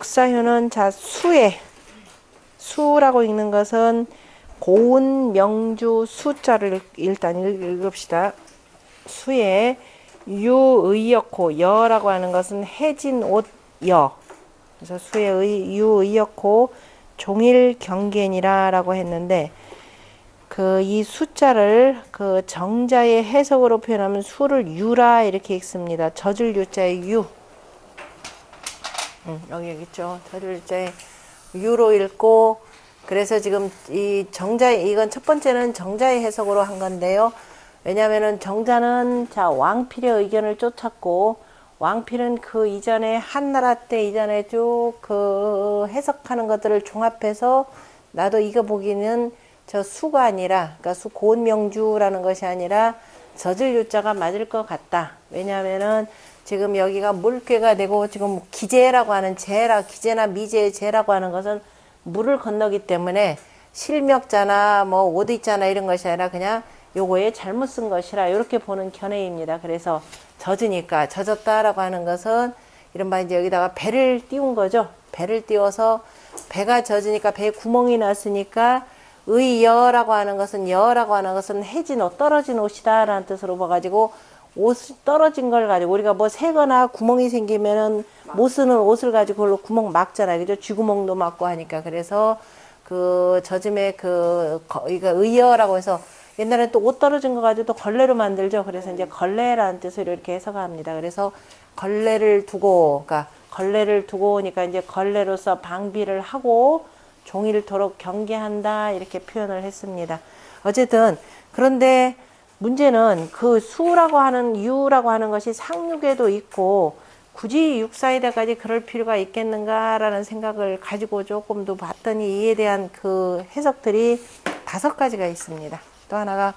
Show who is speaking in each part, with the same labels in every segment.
Speaker 1: 역사효는 자 수라고 읽는 것은 고운 명주 수자를 일단 읽읍시다. 수에 유의역호 여라고 하는 것은 해진 옷 여. 그래서 수에 유의역호 종일 경계니라라고 했는데 이 숫자를 정자의 해석으로 표현하면 수를 유라 이렇게 읽습니다. 젖을 유자의 유. 여기 있죠. 젖을 유자의 유로 읽고, 그래서 지금 이 이건 첫 번째는 정자의 해석으로 한 건데요. 왜냐면은 정자는 왕필의 의견을 쫓았고, 왕필은 그 이전에 한나라 때 이전에 쭉 해석하는 것들을 종합해서 나도 이거 보기는 저 수가 아니라, 그러니까 고운명주라는 것이 아니라 젖을 유자가 맞을 것 같다. 왜냐하면은 지금 여기가 물괴가 되고, 지금 기재라고 하는 기재나 미제의 제라고 하는 것은 물을 건너기 때문에 실명자나 뭐 오디자나 이런 것이 아니라 그냥 요거에 잘못 쓴 것이라 이렇게 보는 견해입니다. 그래서 젖으니까 젖었다라고 하는 것은 이른바 이제 여기다가 배를 띄운 거죠. 배를 띄워서 배가 젖으니까 배에 구멍이 났으니까 여라고 하는 것은 해진 옷, 떨어진 옷이다 라는 뜻으로 봐가지고, 옷 떨어진 걸 가지고 우리가 뭐 새거나 구멍이 생기면은 못 쓰는 옷을 가지고 그걸로 구멍 막잖아요. 그죠? 쥐구멍도 막고 하니까. 그래서 젖음에 이거 의여라고 해서 옛날에 또 옷 떨어진 거 가지고 또 걸레로 만들죠. 그래서 이제 걸레라는 뜻으로 이렇게 해석합니다. 그래서 걸레를 두고, 그러니까 걸레를 두고 오니까 이제 걸레로서 방비를 하고 종일토록 경계한다 이렇게 표현을 했습니다. 어쨌든 그런데 문제는 수라고 하는 유라고 하는 것이 상육에도 있고 굳이 육사에다까지 그럴 필요가 있겠는가라는 생각을 가지고 조금 더 봤더니 이에 대한 해석들이 5가지가 있습니다. 또 하나가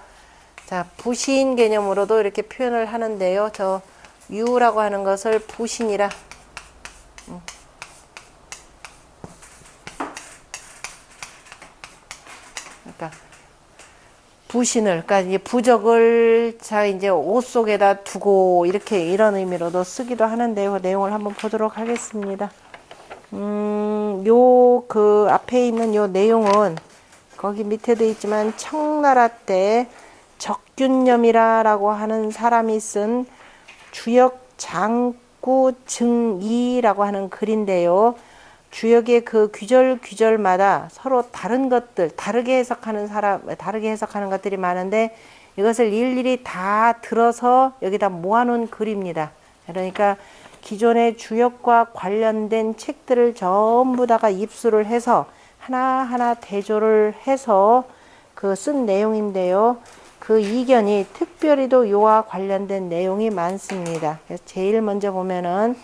Speaker 1: 부신 개념으로도 이렇게 표현을 하는데요. 저 유라고 하는 것을 부신이라. 그러니까 부신을, 그러니까 이제 부적을 이제 옷 속에다 두고 이런 의미로도 쓰기도 하는데요. 그 내용을 한번 보도록 하겠습니다. 앞에 있는 요 내용은 거기 밑에도 있지만 청나라 때 적균념이라고 하는 사람이 쓴 주역 장구 증이라고 하는 글인데요. 주역의 규절마다 서로 다른 것들, 다르게 해석하는 것들이 많은데 이것을 일일이 다 들어서 여기다 모아놓은 글입니다. 그러니까 기존의 주역과 관련된 책들을 전부 다가 입수를 해서 하나하나 대조를 해서 쓴 내용인데요. 그 이견이 특별히도 요와 관련된 내용이 많습니다. 그래서 제일 먼저 보면은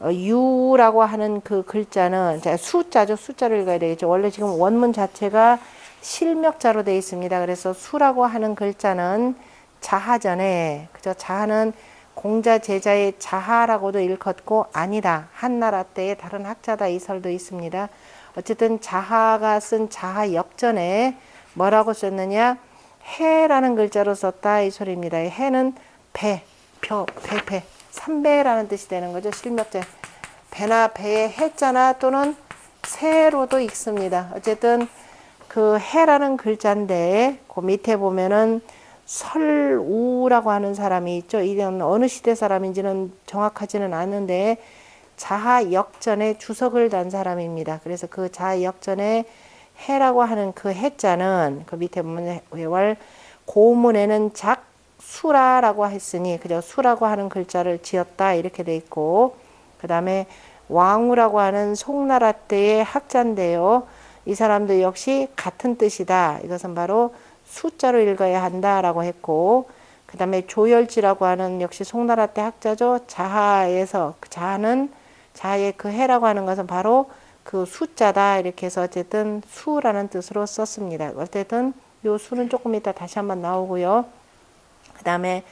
Speaker 1: 유라고 하는 글자는 수자죠. 수자를 읽어야 되겠죠. 원래 지금 원문 자체가 실명자로 되어 있습니다. 그래서 수라고 하는 글자는 자하전에, 그죠? 자하는 공자 제자의 자하라고도 일컫고 아니다, 한나라 때의 다른 학자다 이 설도 있습니다. 어쨌든 자하가 쓴 자하 역전에 뭐라고 썼느냐, 해라는 글자로 썼다 이 소리입니다. 해는 배, 삼배라는 뜻이 되는 거죠. 실명자. 배나 배의 해자나 또는 새로도 읽습니다. 어쨌든 해라는 글자인데 그 밑에 보면은 설우라고 하는 사람이 있죠. 이건 어느 시대 사람인지는 정확하지는 않은데 자하 역전에 주석을 단 사람입니다. 그래서 자하 역전에 해라고 하는 해자는 밑에 보면 외월 고문에는 수라라고 했으니 그저 수라고 하는 글자를 지었다 이렇게 돼 있고, 그 다음에 왕우라고 하는 송나라 때의 학자인데요. 이 사람도 역시 같은 뜻이다. 이것은 바로 숫자로 읽어야 한다라고 했고, 그 다음에 조열지라고 하는 역시 송나라 때 학자죠. 자하에서 자하의 해라고 하는 것은 바로 숫자다 이렇게 해서 어쨌든 수라는 뜻으로 썼습니다. 어쨌든 요 수는 조금 이따 다시 한번 나오고요. 그 다음에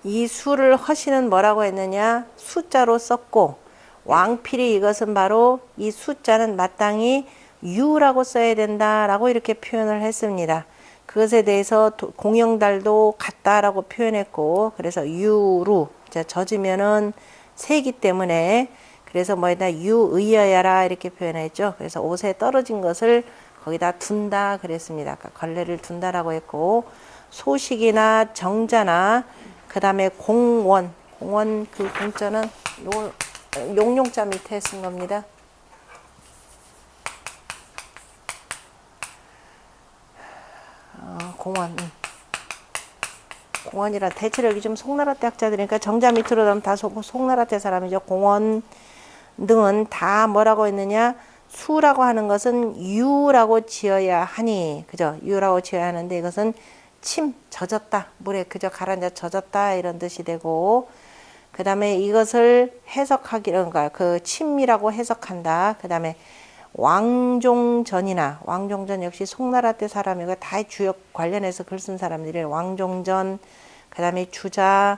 Speaker 1: 이 수를 허시는 뭐라고 했느냐, 숫자로 썼고, 왕필이 이것은 바로 이 숫자는 마땅히 유라고 써야 된다라고 이렇게 표현을 했습니다. 그것에 대해서 공영달도 같다라고 표현했고, 그래서 유루, 젖으면은 새이기 때문에 그래서 뭐에다 유의어야라 이렇게 표현했죠. 그래서 옷에 떨어진 것을 거기다 둔다 그랬습니다. 아까 걸레를 둔다라고 했고, 소식이나 정자나 그 다음에 공원 그 공자는 요 용용자 밑에 쓴 겁니다. 공원이라 대체로 여기 좀 송나라대 학자들이니까 정자 밑으로 가면 다 송나라대 사람이죠. 공원 등은 다 뭐라고 했느냐, 수라고 하는 것은 유라고 지어야 하니, 그죠? 유라고 지어야 하는데 이것은 젖었다, 물에 그저 가라앉아 젖었다 이런 뜻이 되고, 그 다음에 이것을 그러니까 그 침이라고 해석한다. 그 다음에 왕종전 역시 송나라 때 사람이고 다 주역 관련해서 글 쓴 사람들이 왕종전, 그 다음에 주자,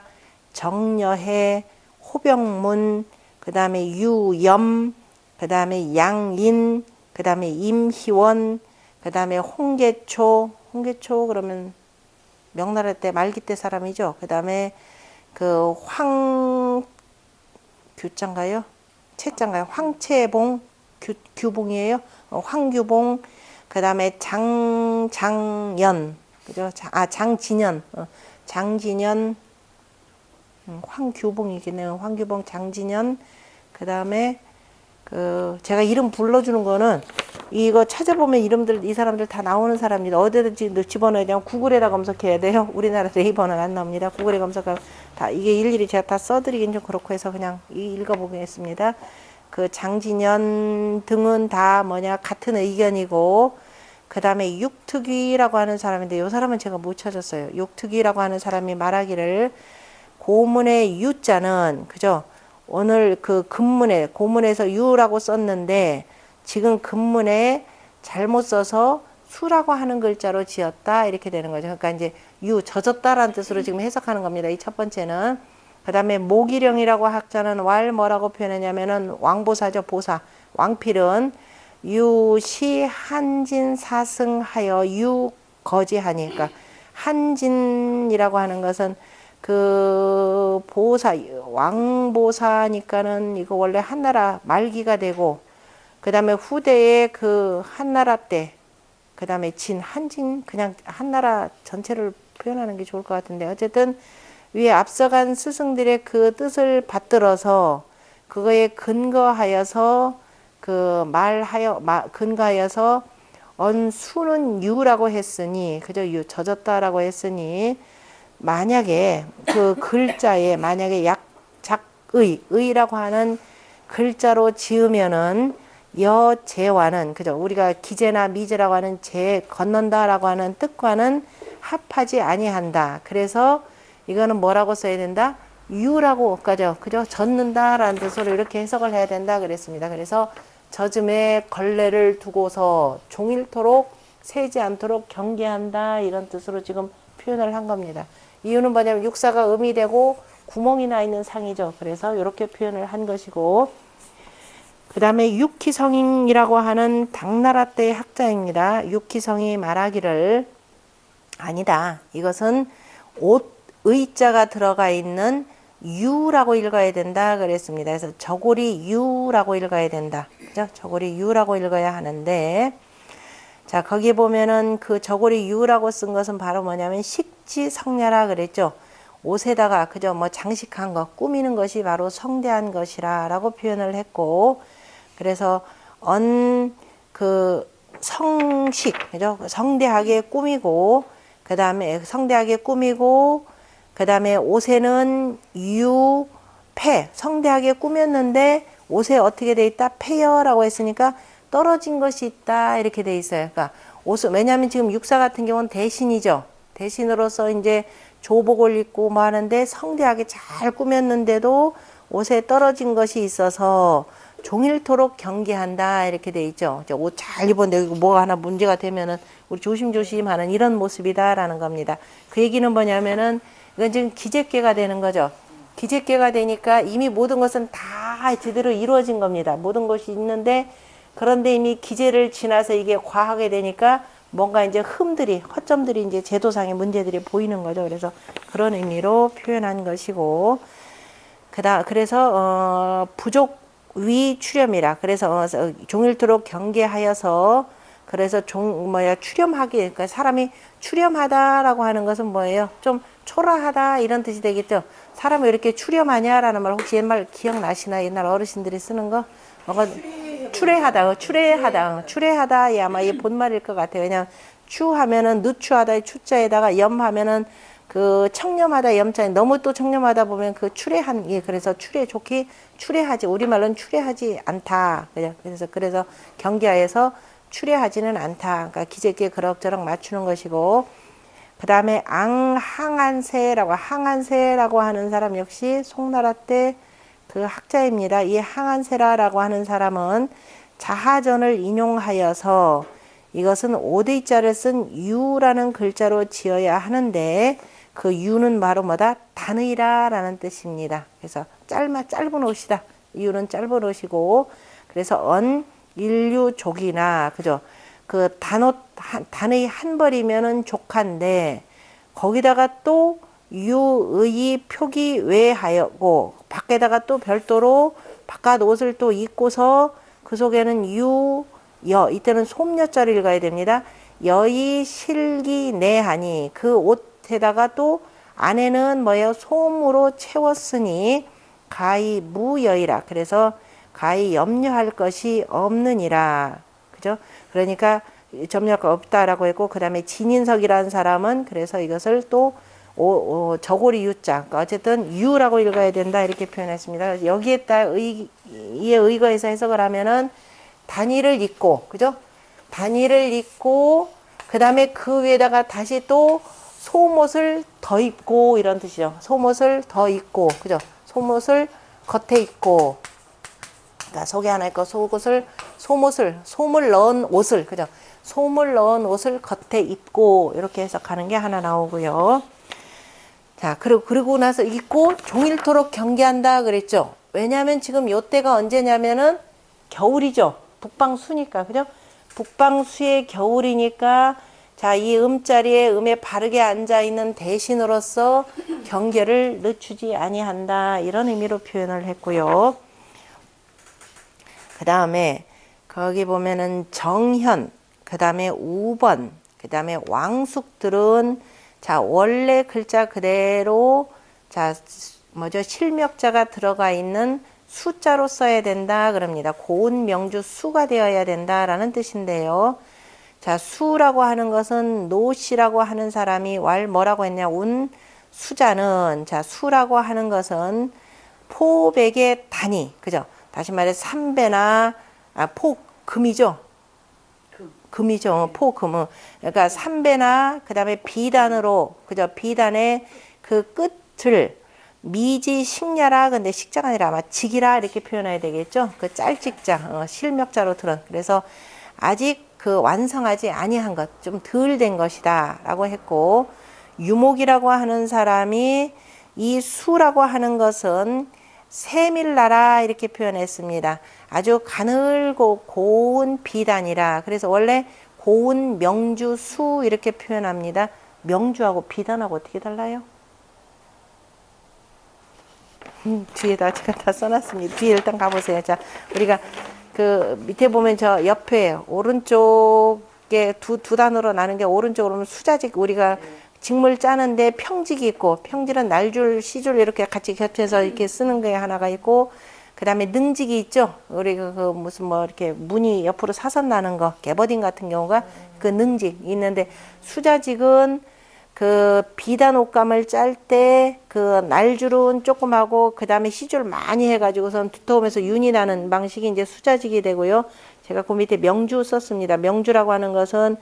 Speaker 1: 정여해, 호병문, 그 다음에 유염, 그 다음에 양인, 그 다음에 임희원, 그 다음에 홍계초 그러면 명나라 때 말기 때 사람이죠. 그 다음에 그 황규자인가요? 채자인가요? 황채봉, 규봉이에요. 황규봉, 그 다음에 장연, 그죠? 장진연, 황규봉이겠네요. 황규봉, 장진연, 그 다음에 제가 이름 불러주는 거는 이거 찾아보면 이름들 이 사람들 다 나오는 사람입니다. 어디든지 집어넣어야 되면 구글에다 검색해야 돼요. 우리나라 네이버는 안 나옵니다. 구글에 검색하면 다 이게 일일이 제가 다 써드리긴 좀 그렇고 해서 그냥 읽어보겠습니다. 그 장진연 등은 다 같은 의견이고, 그 다음에 육특위라고 하는 사람인데 이 사람은 제가 못 찾았어요. 육특위라고 하는 사람이 말하기를 고문의 유자는, 그죠? 오늘 그 고문에서 유라고 썼는데 지금 근문에 잘못 써서 수라고 하는 글자로 지었다 이렇게 되는 거죠. 그러니까 이제 젖었다라는 뜻으로 지금 해석하는 겁니다. 이 첫 번째는. 그 다음에 모기령이라고 학자는 뭐라고 표현했냐면은 왕보사죠. 보사. 왕필은 유시 한진 사승하여 유거지하니, 그러니까 한진이라고 하는 것은 그 왕보사니까는 이거 원래 한나라 말기가 되고, 그 다음에 후대에 그 한나라 때, 그 다음에 한진, 그냥 한나라 전체를 표현하는 게 좋을 것 같은데, 어쨌든 위에 앞서간 스승들의 그 뜻을 받들어서 그거에 근거하여서 근거하여서 수는 유라고 했으니, 그저 젖었다라고 했으니, 만약에 그 글자에 만약에 의라고 하는 글자로 지으면은 여제와는, 그죠? 우리가 기제나 미제라고 하는 건넌다라고 하는 뜻과는 합하지 아니한다. 그래서 이거는 뭐라고 써야 된다? 유라고, 그죠? 젖는다라는 뜻으로 이렇게 해석을 해야 된다 그랬습니다. 그래서 젖음에 걸레를 두고서 종일토록 새지 않도록 경계한다 이런 뜻으로 지금 표현을 한 겁니다. 이유는 뭐냐면 육사가 음이 되고 구멍이 나 있는 상이죠. 그래서 이렇게 표현을 한 것이고, 그 다음에 육희성인이라고 하는 당나라 때의 학자입니다. 육희성이 말하기를 아니다. 이것은 의자가 들어가 있는 유라고 읽어야 된다 그랬습니다. 그래서 저고리 유라고 읽어야 된다. 그죠? 저고리 유라고 읽어야 하는데, 자, 거기에 보면은 그 저고리 유라고 쓴 것은 바로 뭐냐면 식지성야라 그랬죠. 옷에다가 그죠? 장식한 것, 꾸미는 것이 바로 성대한 것이라 라고 표현을 했고, 그래서 성식, 그죠? 성대하게 꾸미고, 그 다음에 옷에는 성대하게 꾸몄는데 옷에 어떻게 돼 있다? 폐여라고 했으니까 떨어진 것이 있다 이렇게 돼 있어요. 그러니까 왜냐하면 지금 육사 같은 경우는 대신이죠. 대신으로서 이제 조복을 입고 하는데 성대하게 잘 꾸몄는데도 옷에 떨어진 것이 있어서 종일토록 경계한다 이렇게 돼 있죠. 옷 잘 입었는데 뭐가 하나 문제가 되면은 우리 조심조심 하는 이런 모습이다라는 겁니다. 그 얘기는 뭐냐면은 이건 지금 기재괴가 되는 거죠. 기재괴가 되니까 이미 모든 것은 다 제대로 이루어진 겁니다. 모든 것이 있는데, 그런데 이미 기재를 지나서 이게 과하게 되니까 뭔가 이제 허점들이 이제 제도상의 문제들이 보이는 거죠. 그래서 그런 의미로 표현한 것이고, 그래서 위추렴이라. 그래서 종일토록 경계하여서, 그래서 추렴하기, 그러니까 사람이 추렴하다라고 하는 것은 뭐예요? 좀 초라하다 이런 뜻이 되겠죠. 사람이 왜 이렇게 추렴하냐라는 말 혹시 옛날 기억나시나? 옛날 어르신들이 쓰는 거? 추례하다. 예, 아마 이 본말일 것 같아요. 왜냐면 추하면은 누추하다 추자에다가 염하면은 그 청렴하다 염자에 너무 또 청렴하다 보면 그 추례한, 예, 그래서 추례하지, 우리말로는 추례하지 않다. 그래서 경계하에서 추례하지는 않다. 그러니까 기재기에 그럭저럭 맞추는 것이고, 그 다음에 항한세라고 하는 사람 역시 송나라 때 그 학자입니다. 이 항한세라라고 하는 사람은 자하전을 인용하여서 이것은 오대자를 쓴 유라는 글자로 지어야 하는데 그 유는 바로 뭐다? 단의라라는 뜻입니다. 그래서 짧은 옷이다. 유는 짧은 옷이고, 그래서 인류족이나, 그죠? 그 단의 한 벌이면은 족한데 거기다가 또 유의 표기 외하여고 밖에다가 또 별도로 바깥 옷을 또 입고서 그 속에는 이때는 솜여자를 읽어야 됩니다. 여의 실기 내하니 그 옷에다가 또 안에는 뭐예요? 솜으로 채웠으니 가히 무여이라. 그래서 가히 염려할 것이 없느니라. 그죠? 그러니까 점유가 없다라고 했고, 그 다음에 진인석이라는 사람은 그래서 이것을 또 저고리 유자, 그러니까 어쨌든 유라고 읽어야 된다 이렇게 표현했습니다. 여기에 따라 이에 의거해서 해석을 하면은 단위를 입고, 그죠? 단위를 입고 그 다음에 그 위에다가 다시 또 속옷을 더 입고 이런 뜻이죠. 속옷을 더 입고, 그죠? 속옷을 겉에 입고, 그러니까 속에 하나 있고 솜을 넣은 옷을, 그죠? 솜을 넣은 옷을 겉에 입고 이렇게 해석하는 게 하나 나오고요. 자, 그리고 나서 입고 종일토록 경계한다 그랬죠. 왜냐하면 지금 요때가 언제냐면은 겨울이죠. 북방수니까, 그죠? 북방수의 겨울이니까, 자, 이 음자리에 음에 바르게 앉아 있는 대신으로서 경계를 늦추지 아니한다 이런 의미로 표현을 했고요. 그 다음에 거기 보면은 정현, 그 다음에 우번, 그 다음에 왕숙들은 자, 원래 글자 그대로 자, 실명자가 들어가 있는 수자로 써야 된다 그럽니다. 고운 명주 수가 되어야 된다라는 뜻인데요. 자, 수라고 하는 것은 노씨라고 하는 사람이 뭐라고 했냐? 수자는, 자, 수라고 하는 것은 포백의 단위, 그죠? 다시 말해 삼배나 금이죠. 금이죠. 포금. 그러니까 삼배나 그다음에 비단으로, 그죠? 비단의 그 끝을 미지 식냐라, 근데 식자가 아니라 아마 직이라 이렇게 표현해야 되겠죠. 그 짤직자, 실명자로 들은. 그래서 아직 그 완성하지 아니한 것, 좀 덜 된 것이다라고 했고, 유목이라고 하는 사람이 이 수라고 하는 것은 세밀나라 이렇게 표현했습니다. 아주 가늘고 고운 비단이라. 그래서 원래 고운 명주 수 이렇게 표현합니다. 명주하고 비단하고 어떻게 달라요? 뒤에다 제가 다 써놨습니다. 뒤에 일단 가보세요. 자, 우리가 그 밑에 보면 저 옆에 오른쪽에 두 단으로 나는 게 오른쪽으로 수자직, 우리가 직물 짜는데 평직이 있고, 평질은 날줄, 시줄 이렇게 같이 겹쳐서 이렇게 쓰는 게 하나가 있고, 그 다음에 능직이 있죠. 우리 그 무슨 뭐 이렇게 무늬 옆으로 사선 나는 거, 개버딩 같은 경우가 그 능직 있는데, 수자직은 그 비단 옷감을 짤 때 그 날줄은 조금 하고 그 다음에 시줄 많이 해가지고선 두터우면서 윤이 나는 방식이 이제 수자직이 되고요. 제가 그 밑에 명주 썼습니다. 명주라고 하는 것은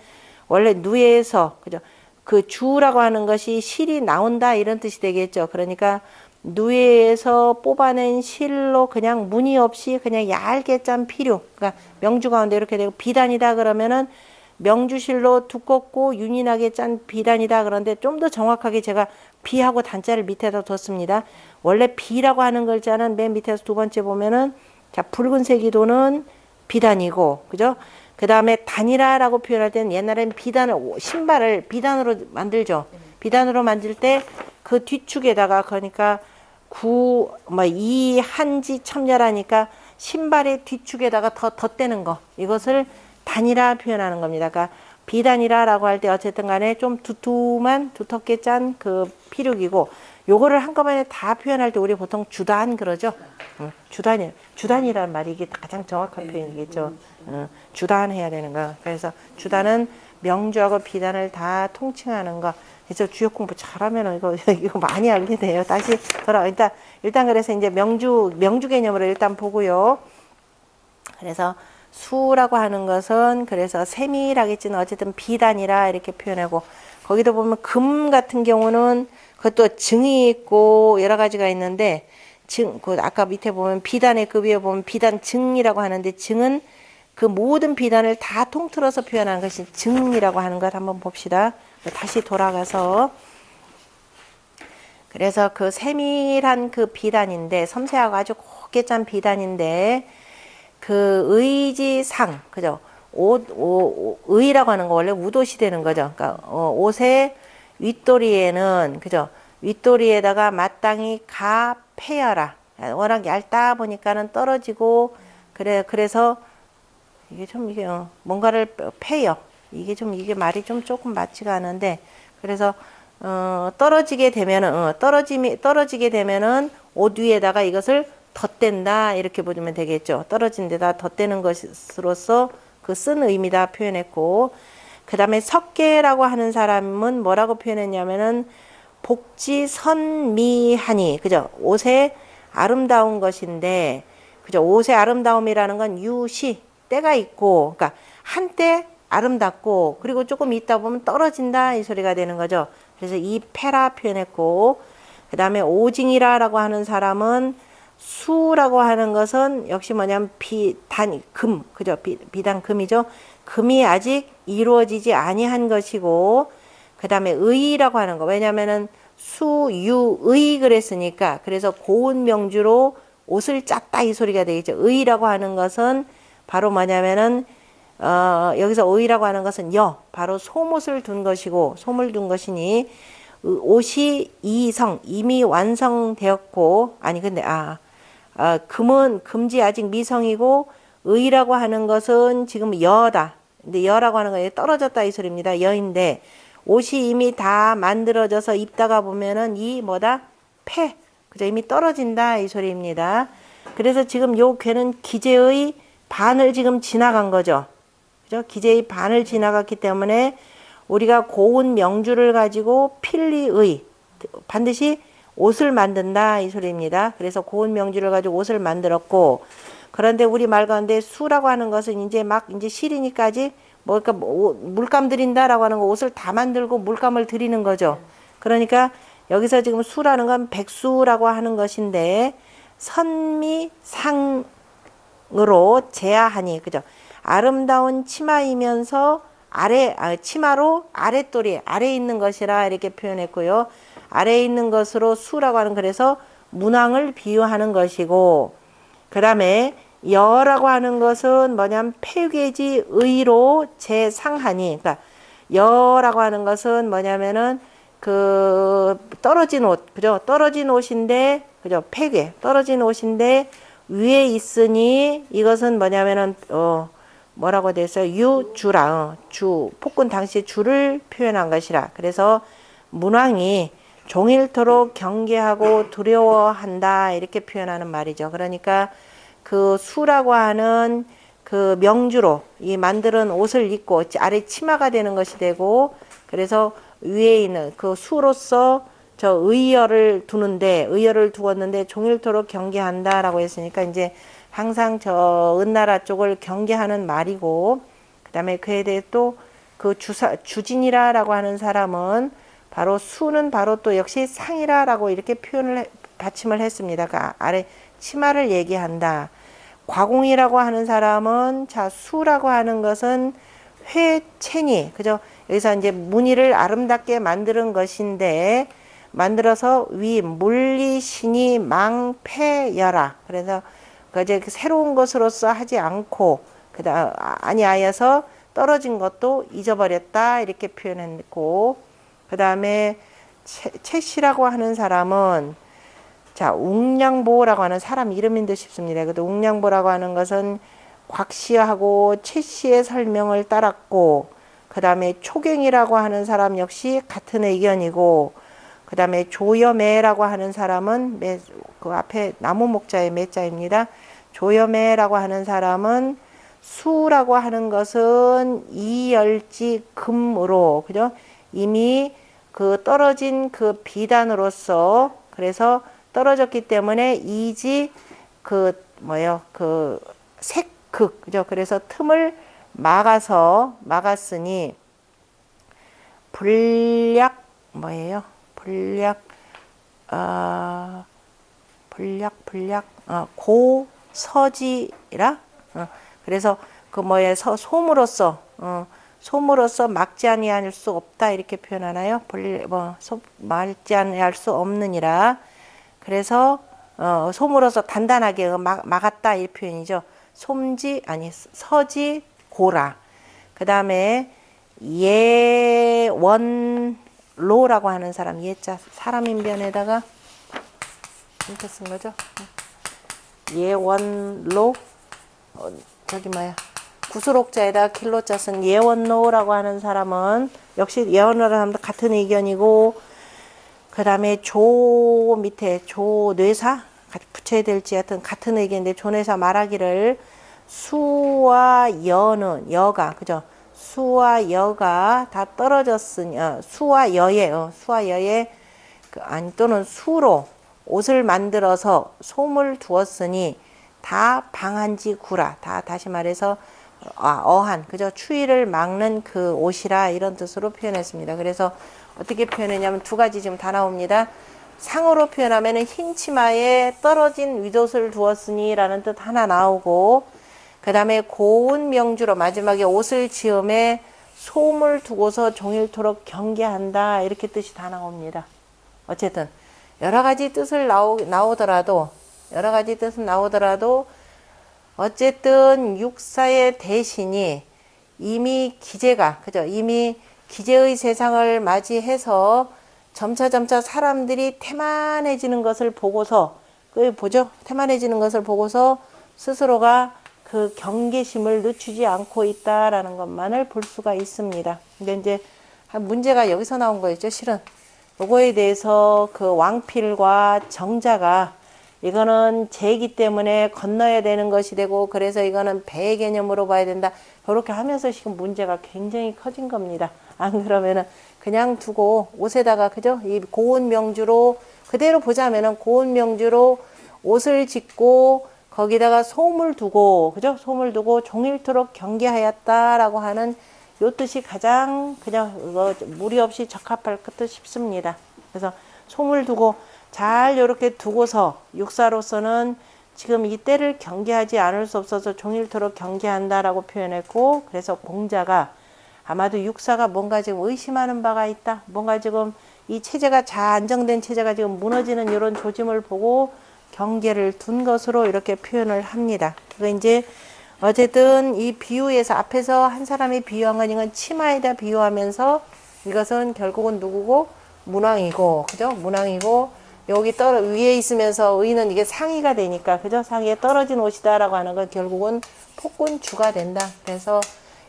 Speaker 1: 원래 누에서, 그죠? 그 주라고 하는 것이 실이 나온다 이런 뜻이 되겠죠. 그러니까 누에에서 뽑아낸 실로 그냥 무늬 없이 그냥 얇게 짠 피류, 그러니까 명주 가운데 이렇게 되고, 비단이다 그러면은 명주실로 두껍고 윤이 나게 짠 비단이다. 그런데 좀 더 정확하게 제가 비하고 단자를 밑에다 뒀습니다. 원래 비라고 하는 글자는 맨 밑에서 두 번째 보면은, 자, 붉은색 이도는 비단이고, 그죠? 그 다음에 단이라라고 표현할 때는 옛날엔 신발을 비단으로 만들죠. 비단으로 만들 때 그 뒤축에다가, 그러니까 이 한지 첨야라니까 신발의 뒤축에다가 덧대는 거, 이것을 단이라 표현하는 겁니다. 그러니까 비단이라라고 할 때 어쨌든 간에 좀 두텁게 짠 그 피륙이고, 요거를 한꺼번에 다 표현할 때 우리 보통 주단 그러죠. 주단이라는 말이 이게 가장 정확한 표현이겠죠. 주단해야 되는 거. 그래서 주단은 명주하고 비단을 다 통칭하는 거. 그래서 주역 공부 잘하면 이거 많이 알게 돼요. 다시 일단 그래서 이제 명주 개념으로 일단 보고요. 그래서 수라고 하는 것은 그래서 세밀하겠지만 어쨌든 비단이라 이렇게 표현하고, 거기도 보면 금 같은 경우는 그것도 증이 있고 여러 가지가 있는데, 그 아까 밑에 보면 비단의 급이에 보면 비단 증이라고 하는데, 증은 그 모든 비단을 다 통틀어서 표현하는 것이 증이라고 하는 것 한번 봅시다. 다시 돌아가서, 그래서 그 세밀한 그 비단인데, 섬세하고 아주 곱게 짠 비단인데, 그 의지상, 그죠? 의라고 하는 거 원래 우도시 되는 거죠. 그러니까 옷의 윗도리에는, 그죠? 윗도리에다가 마땅히 가 패여라. 워낙 얇다 보니까는 떨어지고, 그래서 이게 좀 뭔가를 패여. 이게 말이 좀 조금 맞지가 않은데, 그래서 떨어지게 되면은 옷 위에다가 이것을 덧댄다 이렇게 보면 되겠죠. 떨어진 데다 덧대는 것으로서 그 쓴 의미다 표현했고, 그 다음에 석계라고 하는 사람은 뭐라고 표현했냐면은 복지선미하니, 그죠? 옷의 아름다운 것인데, 그죠? 옷의 아름다움이라는 건 유시, 때가 있고, 그러니까 한때 아름답고, 그리고 조금 있다 보면 떨어진다 이 소리가 되는 거죠. 그래서 이 패라 표현했고, 그 다음에 오징이라라고 하는 사람은 수라고 하는 것은 역시 뭐냐면 금, 그죠? 비단 금이죠. 금이 아직 이루어지지 아니한 것이고, 그 다음에 의라고 하는 거. 왜냐면은 수유의 그랬으니까, 그래서 고운 명주로 옷을 짰다 이 소리가 되겠죠. 의라고 하는 것은 바로 뭐냐면은 여기서 의라고 하는 것은 바로 솜옷을 둔 것이고, 솜을 둔 것이니, 옷이 이성 이미 완성되었고, 아니 근데 금은 금지 아직 미성이고, 의라고 하는 것은 지금 여다. 근데 여라고 하는 건 떨어졌다 이 소리입니다. 여인데 옷이 이미 다 만들어져서 입다가 보면은 패, 그죠? 이미 떨어진다 이 소리입니다. 그래서 지금 요 괴는 기재의 반을 지금 지나간 거죠. 그죠? 기재의 반을 지나갔기 때문에 우리가 고운 명주를 가지고 필리의, 반드시 옷을 만든다 이 소리입니다. 그래서 고운 명주를 가지고 옷을 만들었고, 그런데 우리 말 가운데 수라고 하는 것은 이제 실이니까 아직 물감 들인다라고 하는 거, 옷을 다 만들고 물감을 들이는 거죠. 그러니까 여기서 지금 수라는 건 백수라고 하는 것인데, 선미상으로 제하하니, 그죠? 아름다운 치마이면서 치마로 아랫도리, 아래에 있는 것이라 이렇게 표현했고요. 아래에 있는 것으로 수라고 하는, 그래서 문왕을 비유하는 것이고, 그 다음에 여라고 하는 것은 뭐냐면 폐괴지 의로 제상하니, 그러니까 여라고 하는 것은 뭐냐면은 그 떨어진 옷, 그죠? 떨어진 옷인데, 그죠? 떨어진 옷인데 위에 있으니, 이것은 뭐냐면은 뭐라고 됐어요? 유주라, 폭군 당시 주를 표현한 것이라. 그래서 문왕이 종일토록 경계하고 두려워한다 이렇게 표현하는 말이죠. 그러니까 그 수라고 하는 그 명주로 이 만드는 옷을 입고 아래 치마가 되는 것이 되고, 그래서 위에 있는 그 수로서 저 의열을 두었는데 종일토록 경계한다라고 했으니까, 이제 항상 저 은나라 쪽을 경계하는 말이고, 그다음에 그에 대해 또 그 주진이라라고 하는 사람은 바로 수는 바로 또 역시 상이라라고 이렇게 받침을 했습니다. 그 아래 치마를 얘기한다. 과공이라고 하는 사람은, 수라고 하는 것은 회채니, 그죠? 여기서 이제 무늬를 아름답게 만드는 것인데, 만들어서 물리신이 망패여라. 그래서 이제 새로운 것으로서 하지 않고, 아니하여서 떨어진 것도 잊어버렸다 이렇게 표현했고, 그 다음에 채씨라고 하는 사람은 자, 웅량보라고 하는 사람 이름인 듯 싶습니다. 그래도 웅량보라고 하는 것은 곽씨하고 최씨의 설명을 따랐고, 그 다음에 초경이라고 하는 사람 역시 같은 의견이고, 그 다음에 조여매라고 하는 사람은 그 앞에 나무 목자의 매자입니다. 조여매라고 하는 사람은 수라고 하는 것은 이열지 금으로, 그죠? 이미 그 떨어진 그 비단으로서, 그래서 떨어졌기 때문에 이지 그 뭐예요? 그 색극, 그죠? 그래서 틈을 막았으니 불약 뭐예요? 불약 고서지라. 그래서 그 뭐에 솜으로서 막지 아니할 수 없다 이렇게 표현하나요? 막지 아니할 수 없느니라. 그래서 솜으로서 단단하게 막았다 이 표현이죠. 서지 고라. 그 다음에 예원로라고 하는 사람, 예자 사람인변에다가 이렇게 쓴 거죠. 예원로, 저기 뭐야, 구수록자에다 길로자 쓴 예원로라고 하는 사람은 역시 예원로라는 사람도 같은 의견이고, 그 다음에 조 밑에 조뇌사 붙여야 될지 하여튼 같은 의견인데, 조뇌사 말하기를 수와 여는 여가, 그죠? 수와 여가 다 떨어졌으니, 수와 여에 아니 또는 수로 옷을 만들어서 솜을 두었으니 다 방한지 구라. 다시 말해서 어한, 그죠? 추위를 막는 그 옷이라 이런 뜻으로 표현했습니다. 그래서 어떻게 표현했냐면 두 가지 지금 다 나옵니다. 상으로 표현하면은 흰 치마에 떨어진 윗옷을 두었으니 라는 뜻 하나 나오고, 그 다음에 고운 명주로 마지막에 옷을 지음에 솜을 두고서 종일토록 경계한다 이렇게 뜻이 다 나옵니다. 어쨌든 여러 가지 뜻을 나오더라도 어쨌든 육사의 대신이 이미 기제가, 그죠? 이미 기제의 세상을 맞이해서 점차 사람들이 태만해지는 것을 보고서, 태만해지는 것을 보고서 스스로가 그 경계심을 늦추지 않고 있다라는 것만을 볼 수가 있습니다. 근데 이제 문제가 여기서 나온 거였죠, 실은. 요거에 대해서 그 왕필과 정자가 이거는 제이기 때문에 건너야 되는 것이 되고, 그래서 이거는 배 개념으로 봐야 된다. 그렇게 하면서 지금 문제가 굉장히 커진 겁니다. 안 그러면은 그냥 두고 옷에다가, 그죠? 이 고운 명주로 그대로 보자면은 고운 명주로 옷을 짓고 거기다가 솜을 두고, 그죠? 솜을 두고 종일토록 경계하였다라고 하는 요 뜻이 가장 그냥 무리 없이 적합할 듯 싶습니다. 그래서 솜을 두고 잘 이렇게 두고서 육사로서는 지금 이때를 경계하지 않을 수 없어서 종일토록 경계한다라고 표현했고, 그래서 공자가 아마도 육사가 뭔가 지금 의심하는 바가 있다. 뭔가 지금 이 체제가 잘 안정된 체제가 지금 무너지는 이런 조짐을 보고 경계를 둔 것으로 이렇게 표현을 합니다. 그거 이제 어쨌든 이 비유에서 앞에서 한 사람이 비유한 건 이건 치마에다 비유하면서 이것은 결국은 누구고? 문왕이고, 그죠? 문왕이고, 여기 위에 있으면서 의는 이게 상의가 되니까, 그죠? 상의에 떨어진 옷이다라고 하는 건 결국은 폭군주가 된다. 그래서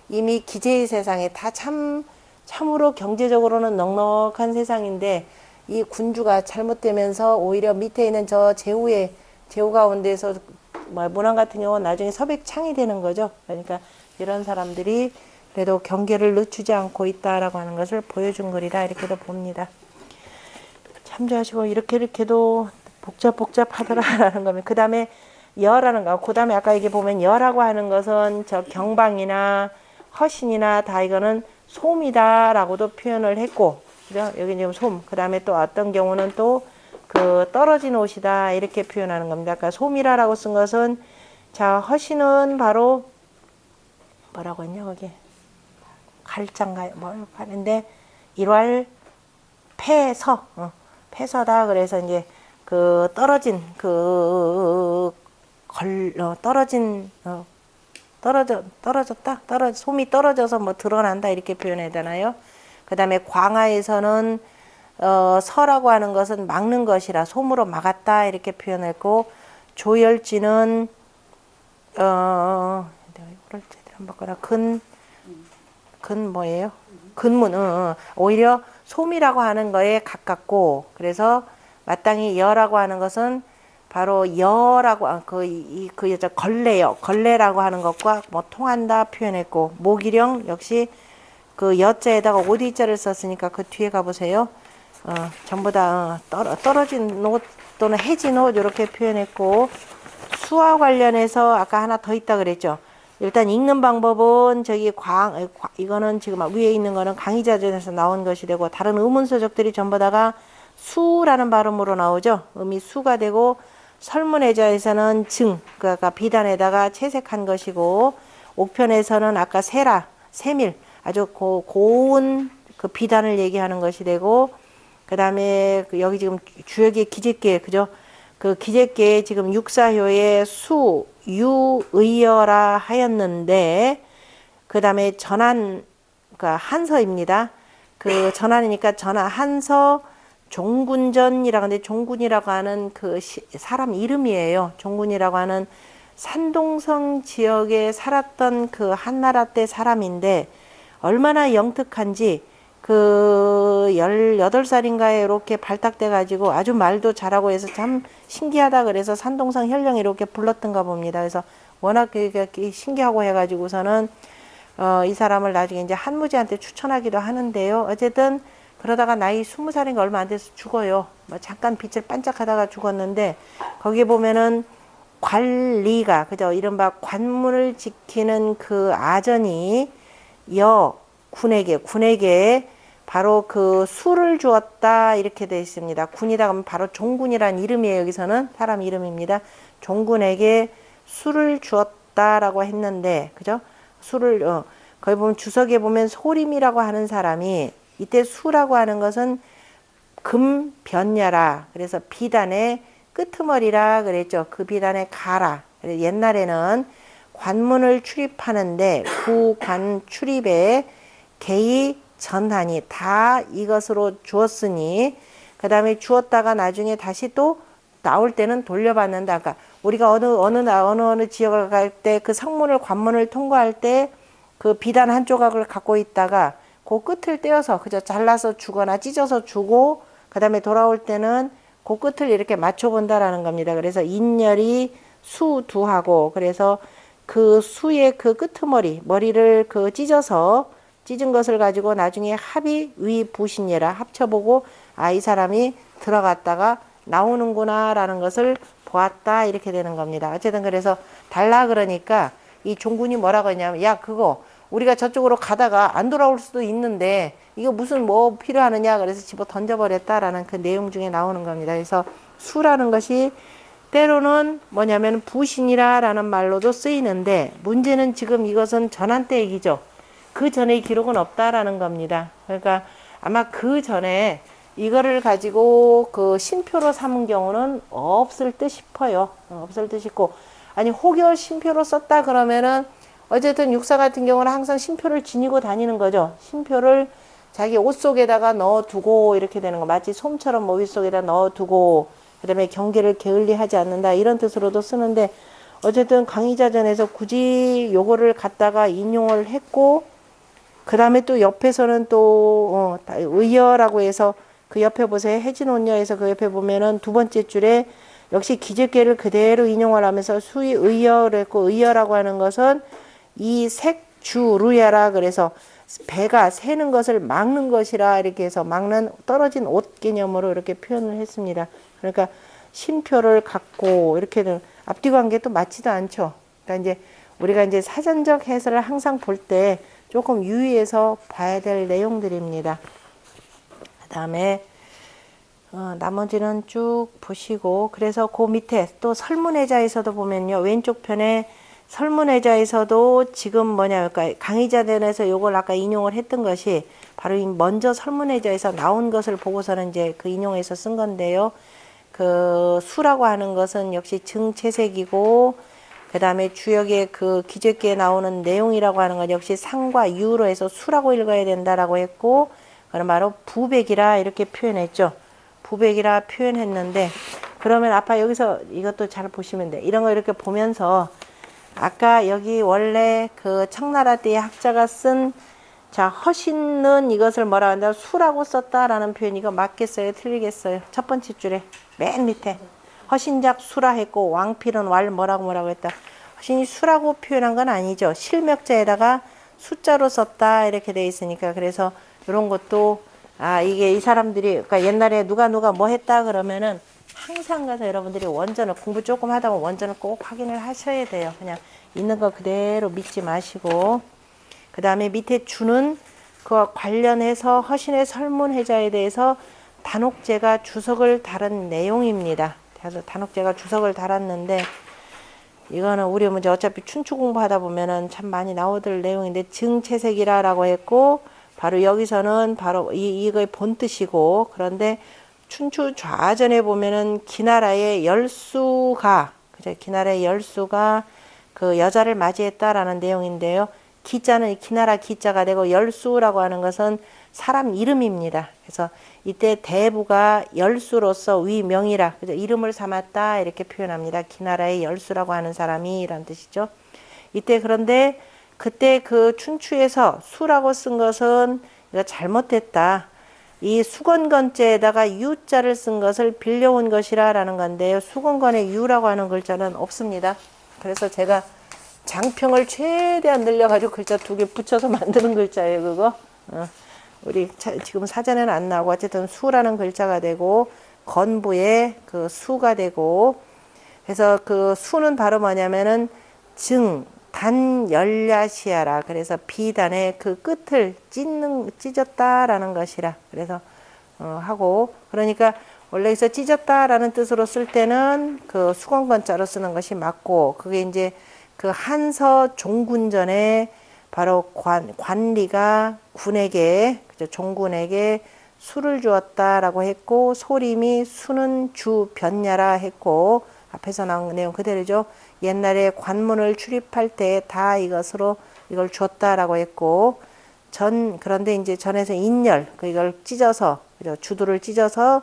Speaker 1: 이미 기재의 세상에 다 참으로 경제적으로는 넉넉한 세상인데, 이 군주가 잘못되면서 오히려 밑에 있는 저 제후 가운데서 문왕 같은 경우는 나중에 서백창이 되는 거죠. 그러니까 이런 사람들이 그래도 경계를 늦추지 않고 있다라고 하는 것을 보여준 글이다 이렇게도 봅니다. 참조하시고 이렇게도 복잡하더라라는 거면, 그 다음에 여라는 거, 그 다음에 아까 이게 보면 여라고 하는 것은 저 경방이나 허신이나 다 이거는 솜이다라고도 표현을 했고, 그죠? 여기 지금 솜. 그 다음에 또 어떤 경우는 또 그 떨어진 옷이다 이렇게 표현하는 겁니다. 아까 솜이라라고 쓴 것은, 자, 허신은 바로 뭐라고 했냐 거기 갈장가요 뭘 하는데 일왈 폐서다. 그래서 이제 그 떨어진 솜이 떨어져서 뭐 드러난다 이렇게 표현해야 되나요? 그 다음에 광하에서는 서라고 하는 것은 막는 것이라 솜으로 막았다 이렇게 표현했고, 조열지는 내가 이거를 제대로 한번 바꿔라. 근 뭐예요? 근문. 오히려 솜이라고 하는 거에 가깝고, 그래서 마땅히 여라고 하는 것은 바로 여라고 그 여자 걸레요. 걸레라고 하는 것과 뭐 통한다 표현했고, 모기령 역시 그 여자에다가 오디자를 썼으니까 그 뒤에 가보세요. 전부 다 떨어진 옷 또는 해진 옷 이렇게 표현했고, 수와 관련해서 아까 하나 더 있다 그랬죠. 일단 읽는 방법은 저기 이거는 지금 위에 있는 거는 강의자전에서 나온 것이 되고, 다른 의문서적들이 전부 다가 수라는 발음으로 나오죠. 음이 수가 되고, 설문해자에서는 그러니까 비단에다가 채색한 것이고, 옥편에서는 아까 세밀 아주 고운 그 비단을 얘기하는 것이 되고, 그 다음에 여기 지금 주역의 기재께, 그죠? 그 기재께 지금 육사효에 수, 유, 의여라 하였는데, 그 다음에 전한, 그러니까 한서입니다. 그 전한이니까 한서, 종군전이라고 하는데, 종군이라고 하는 그 사람 이름이에요. 종군이라고 하는 산동성 지역에 살았던 그 한나라 때 사람인데, 얼마나 영특한지, 그 18살인가에 이렇게 발탁돼 가지고 아주 말도 잘하고 해서 참 신기하다 그래서 산동성 현령이 이렇게 불렀던가 봅니다. 그래서 워낙 신기하고 해가지고서는 이 사람을 나중에 이제 한무지한테 추천하기도 하는데요. 어쨌든 그러다가 나이 20살인가 얼마 안 돼서 죽어요. 뭐 잠깐 빛을 반짝하다가 죽었는데, 거기에 보면은 관리가, 그죠? 이른바 관문을 지키는 그 아전이 군에게 바로 그 수를 주었다 이렇게 되어 있습니다. 군이다 하면 바로 종군이란 이름이에요. 여기서는 사람 이름입니다. 종군에게 수를 주었다라고 했는데, 그죠? 수를 거기 보면 주석에 보면 소림이라고 하는 사람이, 이때 수라고 하는 것은 금변야라, 그래서 비단의 끄트머리라 그랬죠. 그 비단의 가라. 옛날에는 관문을 출입하는데 그 관 출입에 개의 전하니 다 이것으로 주었으니, 그 다음에 주었다가 나중에 다시 또 나올 때는 돌려받는다. 그러니까 우리가 어느 지역을 갈 때 그 성문을 관문을 통과할 때 그 비단 한 조각을 갖고 있다가 그 끝을 떼어서 그저 잘라서 주거나 찢어서 주고, 그 다음에 돌아올 때는 그 끝을 이렇게 맞춰 본다라는 겁니다. 그래서 인열이 수두하고, 그래서 그 수의 그 머리를 그 찢은 것을 가지고 나중에 합이 위 부신예라 합쳐보고, 이 사람이 들어갔다가 나오는구나 라는 것을 보았다 이렇게 되는 겁니다. 어쨌든 그래서 달라 그러니까 이 종군이 뭐라고 했냐면, 야 그거 우리가 저쪽으로 가다가 안 돌아올 수도 있는데 이거 무슨 뭐 필요하느냐, 그래서 집어 던져버렸다라는 그 내용 중에 나오는 겁니다. 그래서 수라는 것이 때로는 뭐냐면 부신이라는 말로도 쓰이는데, 문제는 지금 이것은 전한 때 얘기죠. 그 전의 기록은 없다라는 겁니다. 그러니까 아마 그 전에 이거를 가지고 그 신표로 삼은 경우는 없을 듯 싶어요. 없을 듯 싶고, 아니 혹여 신표로 썼다 그러면은 어쨌든 육사 같은 경우는 항상 신표를 지니고 다니는 거죠. 신표를 자기 옷 속에다가 넣어두고 이렇게 되는 거, 마치 솜처럼 모위 속에다 넣어두고, 그 다음에 경계를 게을리하지 않는다 이런 뜻으로도 쓰는데, 어쨌든 강의자전에서 굳이 요거를 갖다가 인용을 했고, 그 다음에 또 옆에서는 또 의여라고 해서 그 옆에 보세요. 해진온녀에서 그 옆에 보면은 두 번째 줄에 역시 기재계를 그대로 인용을 하면서 수의 의여를 했고, 의여라고 하는 것은 이 색주루야라, 그래서 배가 새는 것을 막는 것이라 이렇게 해서 막는 떨어진 옷 개념으로 이렇게 표현을 했습니다. 그러니까 신표를 갖고 이렇게는 앞뒤 관계도 맞지도 않죠. 그러니까 이제 우리가 이제 사전적 해설을 항상 볼 때 조금 유의해서 봐야 될 내용들입니다. 그 다음에 나머지는 쭉 보시고, 그래서 그 밑에 또 설문회자에서도 보면요, 왼쪽 편에 설문회자에서도 지금 뭐냐, 그러니까 강의자전에서 요걸 아까 인용을 했던 것이 바로 먼저 설문회자에서 나온 것을 보고서는 이제 그 인용해서 쓴 건데요. 그 수라고 하는 것은 역시 증채색이고, 그 다음에 주역의 그 기재기에 나오는 내용이라고 하는 건 역시 상과 유로 해서 수라고 읽어야 된다라고 했고, 그럼 바로 부백이라 이렇게 표현했죠. 부백이라 표현했는데, 그러면 아빠 여기서 이것도 잘 보시면 돼. 이런 거 이렇게 보면서 아까 여기 원래 그 청나라 때의 학자가 쓴 자, 허신은 이것을 뭐라 한다? 수라고 썼다라는 표현, 이거 맞겠어요? 틀리겠어요? 첫 번째 줄에 맨 밑에 허신작 수라 했고 왕필은 뭐라고 했다. 허신이 수라고 표현한 건 아니죠. 실명자에다가 숫자로 썼다 이렇게 돼 있으니까, 그래서 이런 것도 이게 이 사람들이, 그러니까 옛날에 누가 뭐 했다 그러면은 항상 가서 여러분들이 원전을 공부 조금 하다 보면 원전을 꼭 확인을 하셔야 돼요. 그냥 있는 거 그대로 믿지 마시고. 그 다음에 밑에 주는 그와 관련해서 허신의 설문회자에 대해서 단옥제가 주석을 달은 내용입니다. 그래서 단옥제가 주석을 달았는데, 이거는 우리 문제 어차피 춘추 공부하다 보면은 참 많이 나오들 내용인데, 증채색이라라고 했고, 바로 여기서는 바로 이거의 본뜻이고, 그런데 춘추 좌전에 보면은 기나라의 열수가, 그죠? 기나라의 열수가 그 여자를 맞이했다라는 내용인데요. 기자는 기나라 기자가 되고, 열수라고 하는 것은 사람 이름입니다. 그래서 이때 대부가 열수로서 위명이라, 그죠? 이름을 삼았다 이렇게 표현합니다. 기나라의 열수라고 하는 사람이란 뜻이죠. 이때 그런데 그때 그 춘추에서 수라고 쓴 것은 이거 잘못됐다. 이 수건건자에다가 유자를 쓴 것을 빌려온 것이라는 건데요. 수건건에 유라고 하는 글자는 없습니다. 그래서 제가 장평을 최대한 늘려가지고 글자 2개 붙여서 만드는 글자예요, 그거. 우리 지금 사전에는 안 나오고, 어쨌든 수라는 글자가 되고, 건부에 그 수가 되고, 그래서 그 수는 바로 뭐냐면은 단열야시아라. 그래서 비단의 그 끝을 찢었다라는 것이라. 그래서 하고, 그러니까 원래 여기서 찢었다라는 뜻으로 쓸 때는 그 수건건자로 쓰는 것이 맞고, 그게 이제 그 한서 종군전에 바로 관리가 군에게, 그죠? 종군에게 수를 주었다라고 했고, 소림이 수는 주 변야라 했고, 앞에서 나온 내용 그대로죠. 옛날에 관문을 출입할 때 다 이것으로 이걸 줬다라고 했고, 그런데 이제 전에서 인열, 이걸 찢어서, 그죠? 주도를 찢어서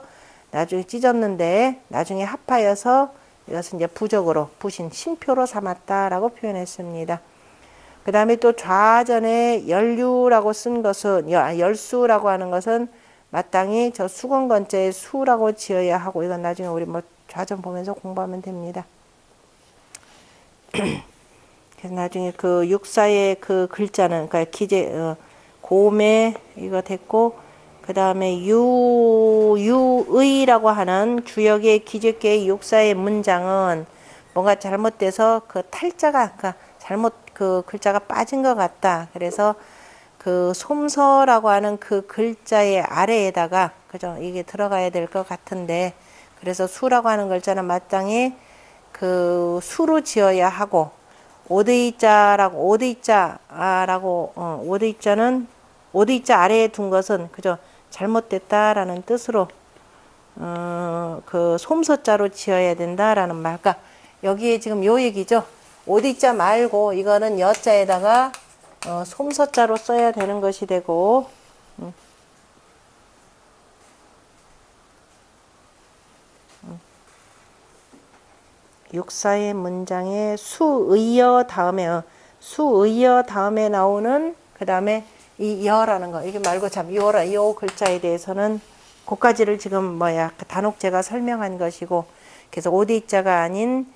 Speaker 1: 나중에 찢었는데, 나중에 합하여서 이것은 이제 부적으로, 부신, 신표로 삼았다라고 표현했습니다. 그 다음에 또 좌전에 열류라고 쓴 것은, 열수라고 하는 것은 마땅히 저 수건건자에 수라고 지어야 하고, 이건 나중에 우리 뭐 좌전 보면서 공부하면 됩니다. 그래서 나중에 그 육사의 그 글자는, 그러니까 고음에 이거 됐고, 그 다음에 유의라고 하는 주역의 기적계의 육사의 문장은 뭔가 잘못돼서 그 탈자가, 그러니까 잘못 그 글자가 빠진 것 같다. 그래서 그 솜서라고 하는 그 글자의 아래에다가, 그죠? 이게 들어가야 될 것 같은데, 그래서 수라고 하는 글자는 마땅히 그 수로 지어야 하고, 오드이자라고, 오드이자는 오드이자 아래에 둔 것은, 그죠? 잘못됐다라는 뜻으로 그 솜서자로 지어야 된다라는 말. 그러니까 여기에 지금 요 얘기죠. 오디자 말고 이거는 여자에다가 솜서자로 써야 되는 것이 되고, 육사의 문장에 수의어 다음에 나오는, 그 다음에 이 여라는 거, 이게 말고 참 요 글자에 대해서는 그까지를 지금 단옥제가 설명한 것이고, 그래서 오디자가 아닌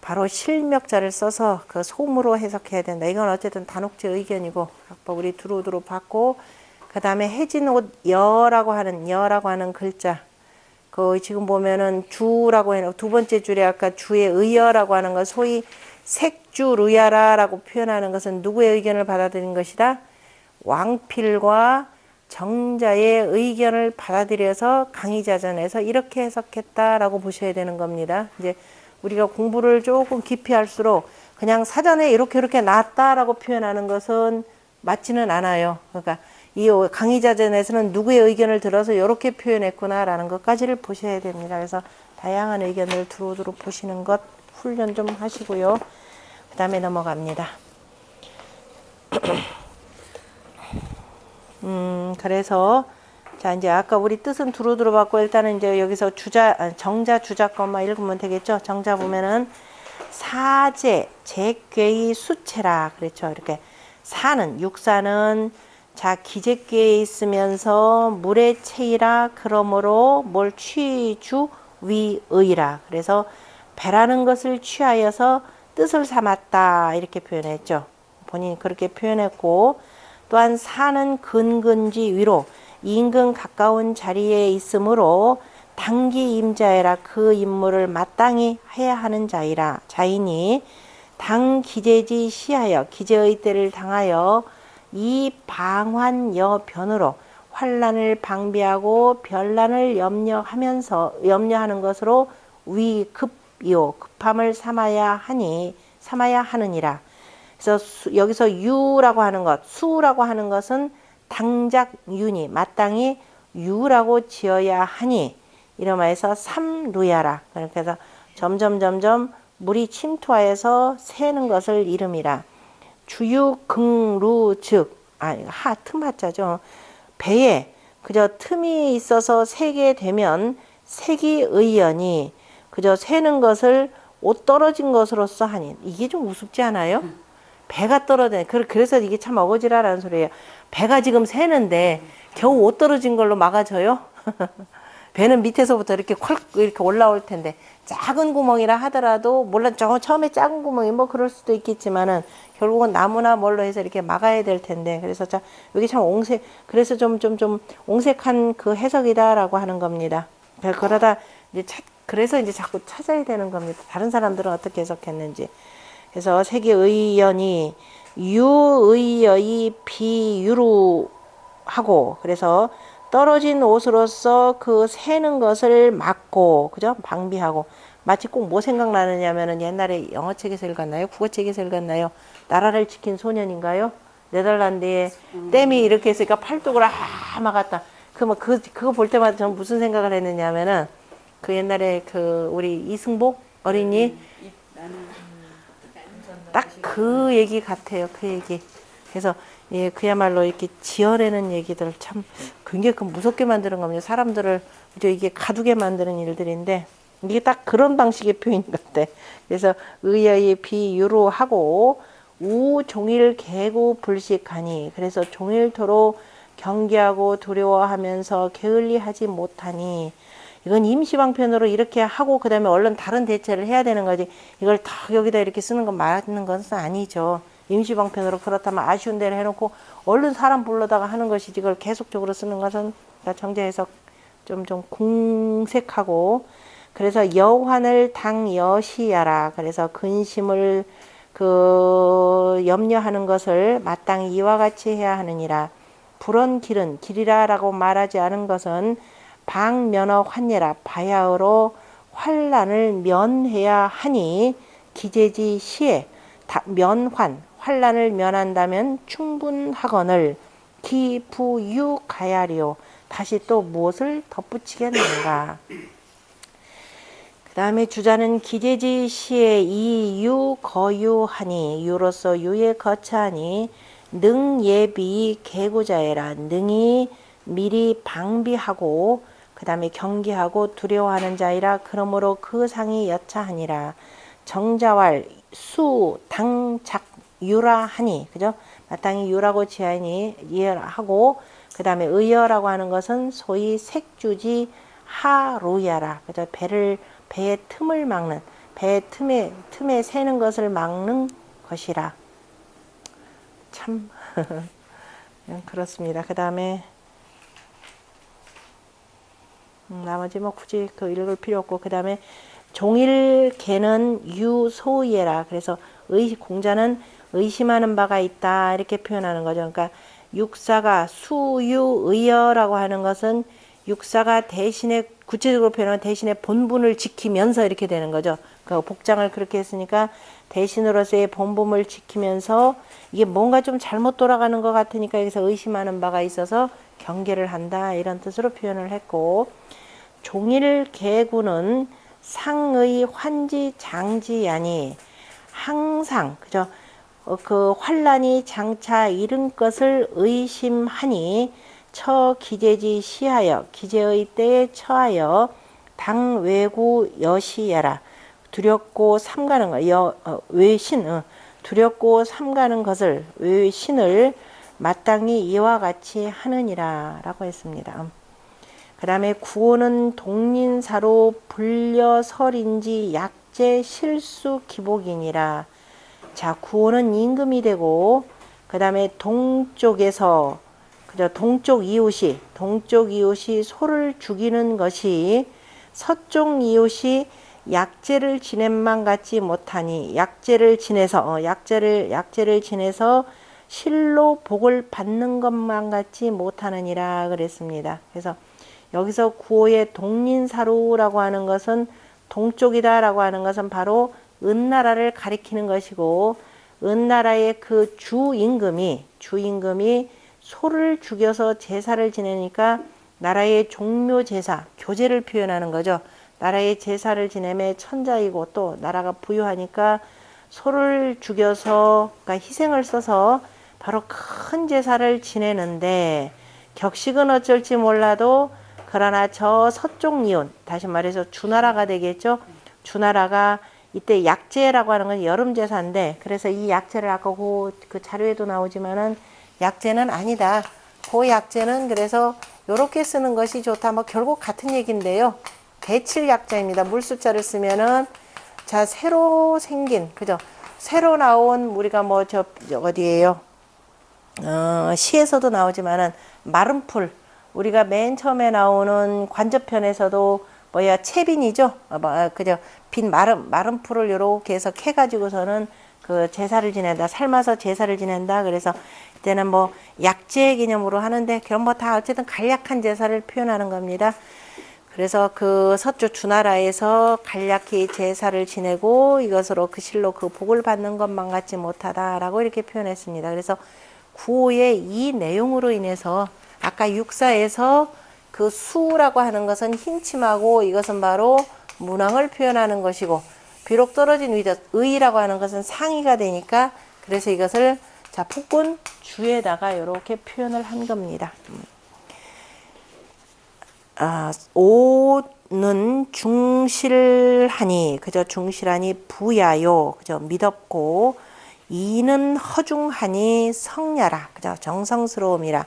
Speaker 1: 바로 실명자를 써서 그 솜으로 해석해야 된다. 이건 어쨌든 단옥제 의견이고, 우리 두루두루 봤고, 그 다음에 해진옷 여라고 하는 글자, 그 지금 보면은 주라고 해놓은 두 번째 줄에 아까 주의 의여라고 하는 것, 소위 색주루야라라고 표현하는 것은 누구의 의견을 받아들인 것이다? 왕필과 정자의 의견을 받아들여서 강의자전에서 이렇게 해석했다라고 보셔야 되는 겁니다. 이제 우리가 공부를 조금 깊이 할수록 그냥 사전에 이렇게 놨다라고 표현하는 것은 맞지는 않아요. 그러니까 이 강의자전에서는 누구의 의견을 들어서 이렇게 표현했구나라는 것까지를 보셔야 됩니다. 그래서 다양한 의견을 두루두루 보시는 것 훈련 좀 하시고요. 그 다음에 넘어갑니다. 그래서 자, 이제 아까 우리 뜻은 두루두루 봤고, 일단은 이제 여기서 정자 주자 것만 읽으면 되겠죠. 정자 보면은 사제, 제괴의 수체라. 그렇죠. 이렇게 사는, 육사는 자, 기재괴에 있으면서 물의 체이라. 그러므로 뭘 취주 위의라. 그래서 배라는 것을 취하여서 뜻을 삼았다. 이렇게 표현했죠. 본인이 그렇게 표현했고, 또한 사는 근근지 위로 인근 가까운 자리에 있으므로 당기 임자이라. 그 임무를 마땅히 해야 하는 자이니 당 기재지 시하여 기재의 때를 당하여 이 방환여 변으로 환란을 방비하고 별난을 염려하는 것으로 위급요 급함을 삼아야 하느니라. 그래서 여기서 유라고 하는 것, 수라고 하는 것은 당작 윤이 마땅히 유라고 지어야 하니 이러면서 삼루야라. 그래서 점점 물이 침투하여서 새는 것을 이름이라. 주유긍루 즉 틈하자죠. 배에 그저 틈이 있어서 새게 되면 새기의연이 그저 새는 것을 옷 떨어진 것으로서 하니. 이게 좀 우습지 않아요? 배가 떨어져. 그래서 이게 참 어거지라라는 소리예요. 배가 지금 새는데 겨우 옷 떨어진 걸로 막아줘요? 배는 밑에서부터 이렇게 이렇게 올라올 텐데 작은 구멍이라 하더라도 물론 처음에 작은 구멍이 뭐 그럴 수도 있겠지만은 결국은 나무나 뭘로 해서 이렇게 막아야 될 텐데. 그래서 자 여기 참 그래서 좀 옹색한 그 해석이다라고 하는 겁니다. 그러다 이제 그래서 이제 자꾸 찾아야 되는 겁니다. 다른 사람들은 어떻게 해석했는지. 그래서 세계의연이 유의의 비유로 하고, 그래서 떨어진 옷으로서 그 새는 것을 막고, 그죠? 방비하고. 마치 꼭 뭐 생각나느냐면은 옛날에 영어책에서 읽었나요? 국어책에서 읽었나요? 나라를 지킨 소년인가요? 네덜란드에 댐이 이렇게 했으니까 팔뚝을 막았다. 그거 볼 때마다 저는 무슨 생각을 했느냐면은 그 옛날에 그 우리 이승복 어린이 딱 그 얘기 같아요. 그 얘기. 그래서 예, 그야말로 이렇게 지어내는 얘기들 참 굉장히 무섭게 만드는 겁니다. 사람들을 이게 가두게 만드는 일들인데 이게 딱 그런 방식의 표현 같아. 그래서 의의 비유로 하고 우 종일 개고 불식하니. 그래서 종일토록 경계하고 두려워하면서 게을리하지 못하니. 이건 임시방편으로 이렇게 하고 그 다음에 얼른 다른 대체를 해야 되는 거지. 이걸 다 여기다 이렇게 쓰는 건 맞는 것은 아니죠. 임시방편으로 그렇다면 아쉬운 대로 해놓고 얼른 사람 불러다가 하는 것이지 이걸 계속적으로 쓰는 것은 정제해석 좀 궁색하고. 그래서 여환을 당여시하라. 그래서 근심을 염려하는 것을 마땅히 이와 같이 해야 하느니라. 불언 길이라라고 말하지 않은 것은 방면허 환예라. 바야흐로 환란을 면해야 하니 기재지 시에 환란을 면한다면 충분하거늘 기부유가야리오. 다시 또 무엇을 덧붙이겠는가. 그 다음에 주자는 기재지 시에 이유 거유하니. 유로서 유에 거처하니 능 예비 개구자애라. 능이 미리 방비하고 그 다음에 경계하고 두려워하는 자이라. 그러므로 그 상이 여차하니라. 정자왈 수 당작 유라 하니. 그죠? 마땅히 유라고 지하니 이해하고, 그 다음에 의여라고 하는 것은 소위 색주지 하루야라. 그죠? 배의 틈을 막는, 배의 틈에 새는 것을 막는 것이라. 참 그렇습니다. 그 다음에 나머지 뭐 굳이 읽을 필요 없고, 그 다음에 종일개는 유소예라. 그래서 공자는 의심하는 바가 있다 이렇게 표현하는 거죠. 그러니까 육사가 수유의여라고 하는 것은 육사가 대신에 구체적으로 표현하면 대신에 본분을 지키면서 이렇게 되는 거죠. 그 복장을 그렇게 했으니까 대신으로서의 본분을 지키면서 이게 뭔가 좀 잘못 돌아가는 것 같으니까 여기서 의심하는 바가 있어서 경계를 한다 이런 뜻으로 표현을 했고, 종일개구는 상의 환지 장지야니. 항상 그죠? 그 환란이 장차 이른 것을 의심하니 처 기재지 시하여 기재의 때에 처하여 당 외구 여시야라 두렵고 삼가는 것 외신 두렵고 삼가는 것을 외신을 마땅히 이와 같이 하느니라 라고 했습니다. 그 다음에 구호는 동린사로 불려설인지 약재 실수 기복이니라. 자, 구호는 임금이 되고 그 다음에 동쪽에서 그죠? 동쪽 이웃이 소를 죽이는 것이 서쪽 이웃이 약재를 지냄만 갖지 못하니 약재를 지내서 실로 복을 받는 것만 갖지 못하느니라 그랬습니다. 그래서 여기서 구호의 동린사루라고 하는 것은 동쪽이다 라고 하는 것은 바로 은나라를 가리키는 것이고 은나라의 그 주임금이 소를 죽여서 제사를 지내니까 나라의 종묘제사, 교제를 표현하는 거죠. 나라의 제사를 지내매 천자이고 또 나라가 부유하니까 소를 죽여서 그러니까 희생을 써서 바로 큰 제사를 지내는데 격식은 어쩔지 몰라도 그러나 저 서쪽 이웃, 다시 말해서 주나라가 되겠죠. 주나라가 이때 약재라고 하는 건 여름 제사인데 그래서 이 약재를 아까 그 자료에도 나오지만은 약재는 아니다. 그 약재는 그래서 요렇게 쓰는 것이 좋다. 뭐 결국 같은 얘기인데요. 대칠 약자입니다. 물숫자를 쓰면은 자 새로 생긴 그죠? 새로 나온 우리가 뭐 저 어디에요? 시에서도 나오지만은 마른 풀 우리가 맨 처음에 나오는 관저편에서도 뭐야 채빈이죠? 그죠? 빈 마른 풀을 요렇게 해서 캐 가지고서는 그 제사를 지낸다. 삶아서 제사를 지낸다. 그래서 이때는 뭐 약제 개념으로 하는데 그런 뭐 다 어쨌든 간략한 제사를 표현하는 겁니다. 그래서 그 서쪽 주나라에서 간략히 제사를 지내고 이것으로 그 실로 그 복을 받는 것만 같지 못하다라고 이렇게 표현했습니다. 그래서 구호의 이 내용으로 인해서 아까 육사에서 그 수라고 하는 것은 힘침하고 이것은 바로 문왕을 표현하는 것이고 비록 떨어진 위적 의라고 하는 것은 상이가 되니까 그래서 이것을 자 폭군 주에다가 이렇게 표현을 한 겁니다. 오는 중실하니 그저 중실하니 부야요 그저 미덥고 이는 허중하니 성야라 그저 정성스러움이라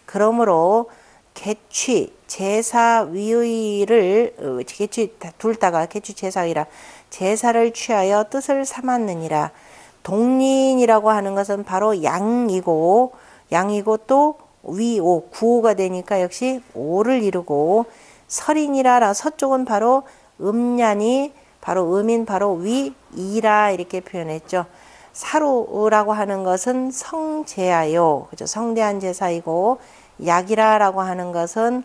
Speaker 1: 그러므로 개취 제사 위의를 개취 둘 다가 개취 제사위라 제사를 취하여 뜻을 삼았느니라. 동린이라고 하는 것은 바로 양이고 또 위오 구호가 되니까 역시 오를 이루고 설인이라 서쪽은 바로 음년이 바로 음인 바로 위이라 이렇게 표현했죠. 사루라고 하는 것은 성제하요 그죠? 성대한 제사이고 약이라라고 하는 것은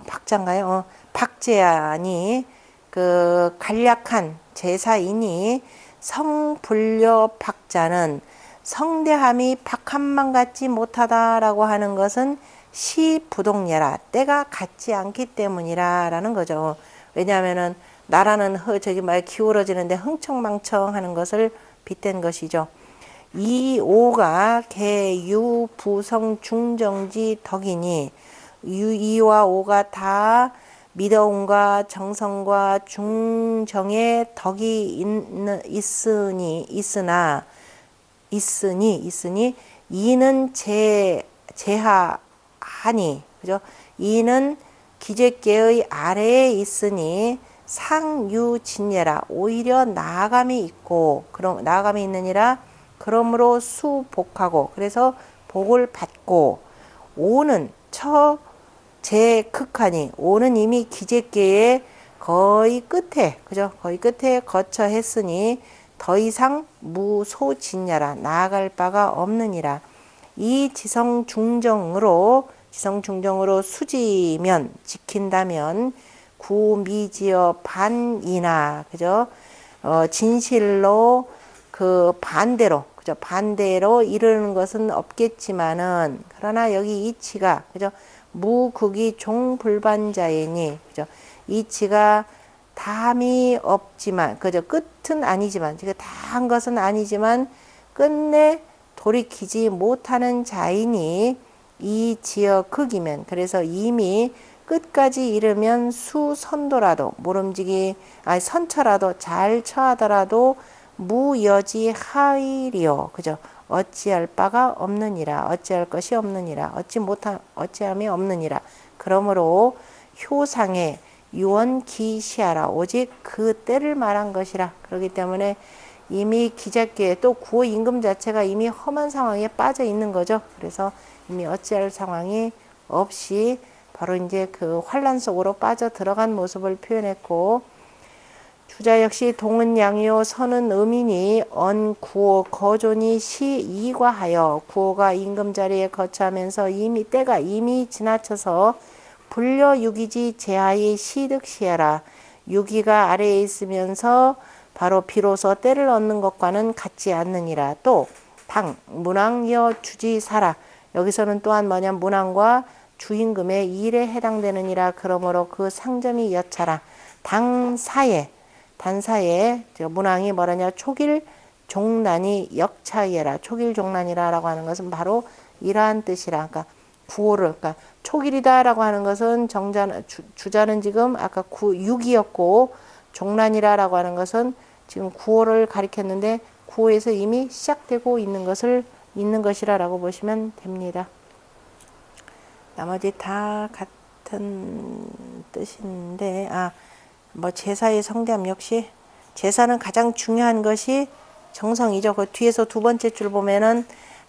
Speaker 1: 박자인가요? 박제하니 그 간략한 제사이니 성불려 박자는 성대함이 박함만 같지 못하다라고 하는 것은 시부동예라 때가 같지 않기 때문이라 라는 거죠. 왜냐하면은 나라는 저기 말 기울어지는데 흥청망청 하는 것을 빗댄 것이죠. 이 오가 개유 부성 중정지 덕이니 이와 오가 다 미더움과 정성과 중정의 덕이 있으니 이는 제하하니 그죠? 이는 기재계의 아래에 있으니 상유진예라 오히려 나아감이 있고 그럼 나아감이 있느니라 그러므로 수복하고 그래서 복을 받고 오는 처 제극하니 오는 이미 기재계의 거의 끝에 그죠? 거의 끝에 거쳐 했으니 더 이상 무소진야라 나아갈 바가 없느니라. 이 지성중정으로 수지면 지킨다면 구미지어 반이나 그죠? 진실로 그 반대로 그죠? 반대로 이르는 것은 없겠지만은 그러나 여기 이치가 그죠? 무극이 종불반자이니 그죠? 이치가 담이 없지만 그죠? 끝은 아니지만 다 한 것은 아니지만 끝내 돌이키지 못하는 자이니 이 지어 극이면, 그래서 이미 끝까지 이르면 수선도라도 모름지기 아니 선처라도 잘 처하더라도 무여지 하이리요. 그죠? 어찌할 바가 없느니라. 어찌할 것이 없느니라. 어찌함이 없느니라. 그러므로 효상에 유언기시하라. 오직 그 때를 말한 것이라. 그렇기 때문에 이미 기잡기에 또 구호 임금 자체가 이미 험한 상황에 빠져 있는 거죠. 그래서 이미 어찌할 상황이 없이 바로 이제 그 환란 속으로 빠져 들어간 모습을 표현했고, 주자 역시 동은 양이요 선은 음이니 언 구호 거존이 시 이과하여, 구호가 임금 자리에 거처하면서 이미 때가 이미 지나쳐서 불려 유기지 제하의 시득시하라. 유기가 아래에 있으면서 바로 비로소 때를 얻는 것과는 같지 않느니라. 또 당 문왕여 주지사라. 여기서는 또한 뭐냐, 문왕과 주임금의 일에 해당되느니라. 그러므로 그 상점이 여차라. 단사에 문왕이 뭐라냐, 촉일 종난이 역차이라. 촉일 종난이라 라고 하는 것은 바로 이러한 뜻이라. 그러니까 구호를, 그러니까 촉일이다라고 하는 것은 주자는 지금 아까 6이었고, 종난이라라고 하는 것은 지금 구호를 가리켰는데 구호에서 이미 시작되고 있는 것이라라고 보시면 됩니다. 나머지 다 같은 뜻인데, 뭐 제사의 성대함 역시 제사는 가장 중요한 것이 정성이죠. 그 뒤에서 두 번째 줄 보면은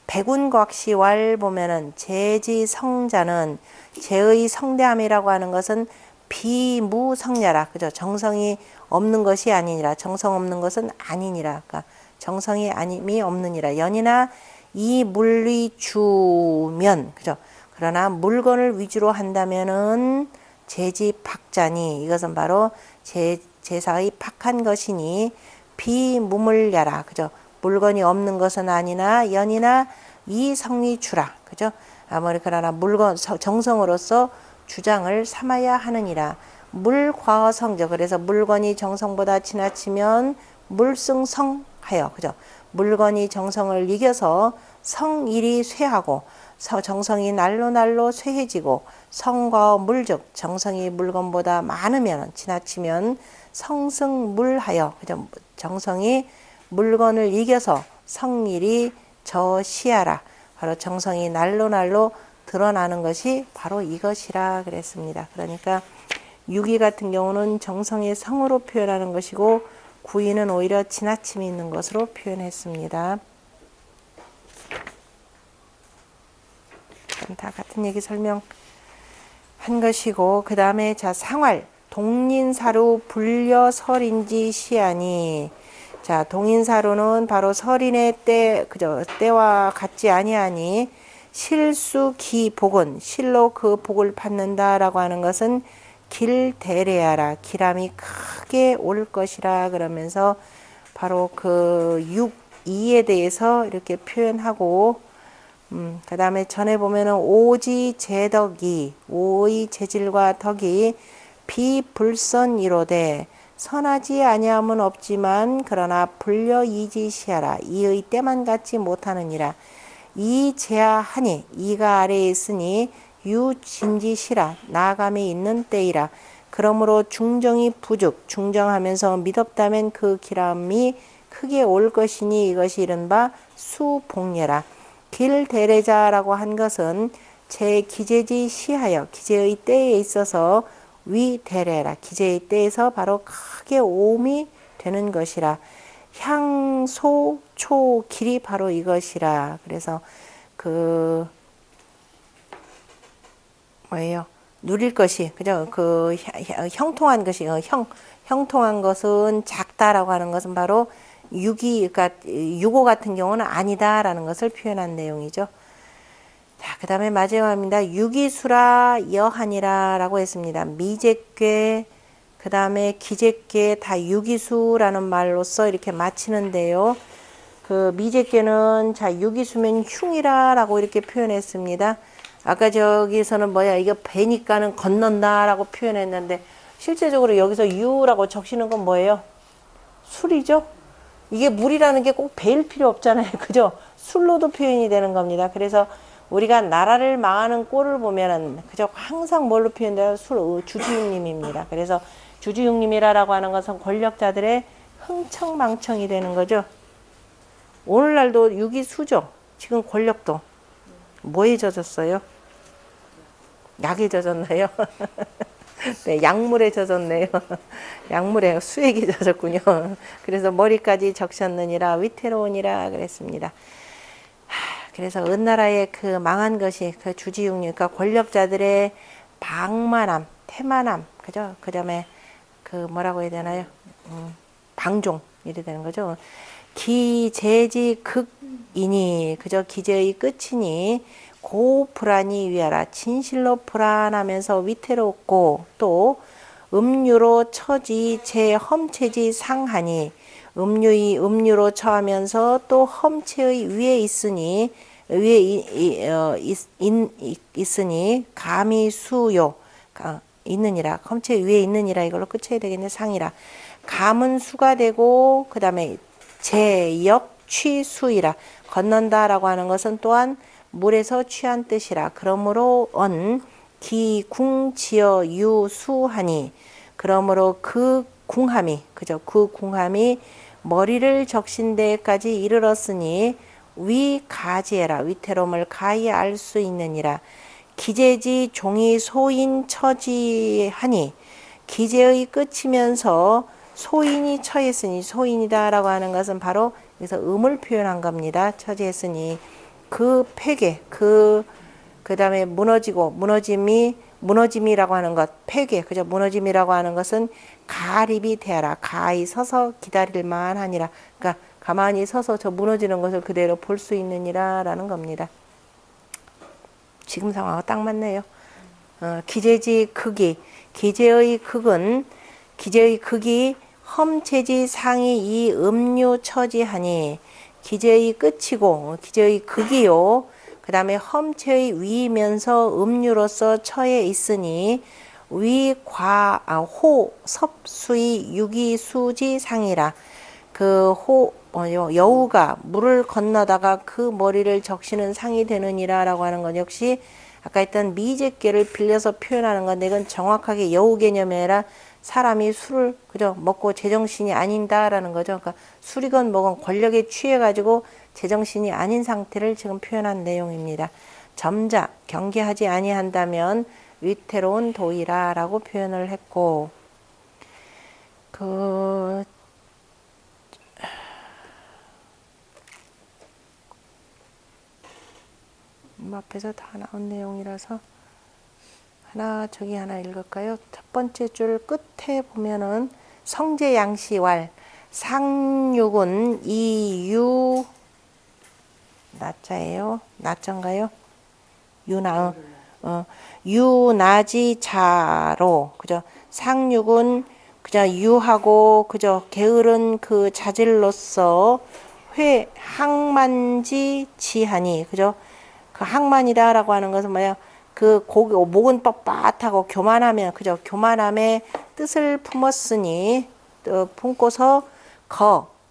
Speaker 1: 백운곽시왈 보면은 제지성자는 제의 성대함이라고 하는 것은 비무성야라. 그죠? 정성이 없는 것이 아니니라. 정성 없는 것은 아니니라. 그러니까 정성이 아님이 없느니라. 연이나 이 물리 주면, 그죠? 그러나 물건을 위주로 한다면은 제지팍자니, 이것은 바로 제사의 팍한 것이니 비무물야라. 그죠? 물건이 없는 것은 아니나 연이나 이 성리 주라. 그죠? 아무리 그러나 물건 정성으로서 주장을 삼아야 하느니라. 물과성저. 그래서 물건이 정성보다 지나치면 물승성하여. 그죠? 물건이 정성을 이겨서 성일이 쇠하고 정성이 날로 쇠해지고, 성과 물즉 정성이 물건보다 많으면 지나치면 성승물하여. 그죠? 정성이 물건을 이겨서 성일이 저시하라. 바로 정성이 날로 드러나는 것이 바로 이것이라 그랬습니다. 그러니까 유기 같은 경우는 정성의 성으로 표현하는 것이고, 구이는 오히려 지나침이 있는 것으로 표현했습니다. 다 같은 얘기 설명한 것이고, 그 다음에 자 상활 동린사루 불려설인지 시하니. 자, 동인사루는 바로 설인의 때, 그죠? 때와 같지 아니하니 실수기 복은, 실로 그 복을 받는다라고 하는 것은 길대래야라. 기람이 크게 올 것이라. 그러면서 바로 그 6이에 대해서 이렇게 표현하고, 그 다음에 전에 보면은 오지 제덕이, 오의 재질과 덕이 비불선이로되 선하지 아니함은 없지만 그러나 불려 이지시하라. 이의 때만 갖지 못하느니라. 이 제하하니, 이가 아래에 있으니 유진지시라. 나감이 있는 때이라. 그러므로 중정이 부죽, 중정하면서 미덥다면 그 기람이 크게 올 것이니 이것이 이른바 수복례라. 길대래자라고 한 것은 제 기재지 시하여, 기재의 때에 있어서 위대래라. 기재의 때에서 바로 크게 오음이 되는 것이라. 향소초 길이 바로 이것이라. 그래서 그 뭐예요? 누릴 것이, 그죠? 그 형통한 것이, 형통한 것은 작다라고 하는 것은 바로 그러니까 유고 같은 경우는 아니다라는 것을 표현한 내용이죠. 자, 그 다음에 마지막입니다. 유기수라 여하니라라고 했습니다. 미제괴, 그 다음에 기제괴 다 유기수라는 말로써 이렇게 마치는데요. 그 미제괴는 자 유기수면 흉이라라고 이렇게 표현했습니다. 아까 저기서는 뭐야, 이거 배니까는 건넌다라고 표현했는데 실제적으로 여기서 유라고 적시는 건 뭐예요? 술이죠. 이게 물이라는 게 꼭 배일 필요 없잖아요. 그죠? 술로도 표현이 되는 겁니다. 그래서 우리가 나라를 망하는 꼴을 보면은 그저 항상 뭘로 표현돼요? 주지육림입니다. 그래서 주지육림이라고 하는 것은 권력자들의 흥청망청이 되는 거죠. 오늘날도 육이 수죠. 지금 권력도 뭐에 젖었어요? 약에 젖었나요? 네, 약물에 젖었네요. 약물에 수액이 젖었군요. 그래서 머리까지 적셨느니라 위태로우니라 그랬습니다. 그래서 은나라의 그 망한 것이 그 주지육류, 그러니까 권력자들의 방만함, 태만함, 그죠? 그 다음에 그 뭐라고 해야 되나요? 방종 이래 되는 거죠. 기재지 극이니, 그저 기재의 끝이니 고 불안이 위하라. 진실로 불안하면서 위태롭고 또 음유로 처지 제 험체지 상하니, 음유로 처하면서 또 험체의 위에 있으니 있으니 감히 수요 있느니라. 험체 위에 있느니라. 이걸로 끝쳐야 되겠네. 상이라. 감은 수가 되고 그 다음에 제역 취수이라. 건넌다라고 하는 것은 또한 물에서 취한 뜻이라. 그러므로 기궁지어 유수하니, 그러므로 그 궁함이, 그죠? 그 궁함이 머리를 적신 데까지 이르렀으니 위가지해라. 위태로움을 가히 알 수 있느니라. 기재지 종이 소인 처지하니, 기재의 끝이면서 소인이 처했으니, 소인이다라고 하는 것은 바로 여기서 음을 표현한 겁니다. 처지했으니 그 폐괴, 그 다음에 무너짐이라고 하는 것, 폐괴, 그죠? 무너짐이라고 하는 것은 가립이 되어라. 가히 서서 기다릴만 하니라. 그러니까 가만히 서서 저 무너지는 것을 그대로 볼 수 있느니라 라는 겁니다. 지금 상황하고 딱 맞네요. 기재지 극이, 기재의 극이 험체지 상이 이 음유 처지하니, 기재의 끝이고 기재의 극이요. 그 다음에 험체의 위면서 음유로서 처해 있으니 호 섭수의 유기수지 상이라. 그 여우가 물을 건너다가 그 머리를 적시는 상이 되느니라 라고 하는 건 역시 아까 했던 미제께를 빌려서 표현하는 건데, 이건 정확하게 여우 개념이 아니라 사람이 술을 그저 먹고 제정신이 아닌다라는 거죠. 그러니까 술이건 뭐건 권력에 취해가지고 제정신이 아닌 상태를 지금 표현한 내용입니다. 점자 경계하지 아니한다면 위태로운 도이라라고 표현을 했고, 앞에서 다 나온 내용이라서 저기 하나 읽을까요? 첫 번째 줄 끝에 보면은 성제양시왈 상육은 이유 나자예요. 나자인가요? 유나지자로, 그죠? 상육은 그저 유하고 그저 게으른 그 자질로서 항만지 지하니, 그죠? 그 항만이다라고 하는 것은 뭐야? 그 목은 뻣뻣하고 교만하면, 그죠? 교만함의 뜻을 품었으니, 품고서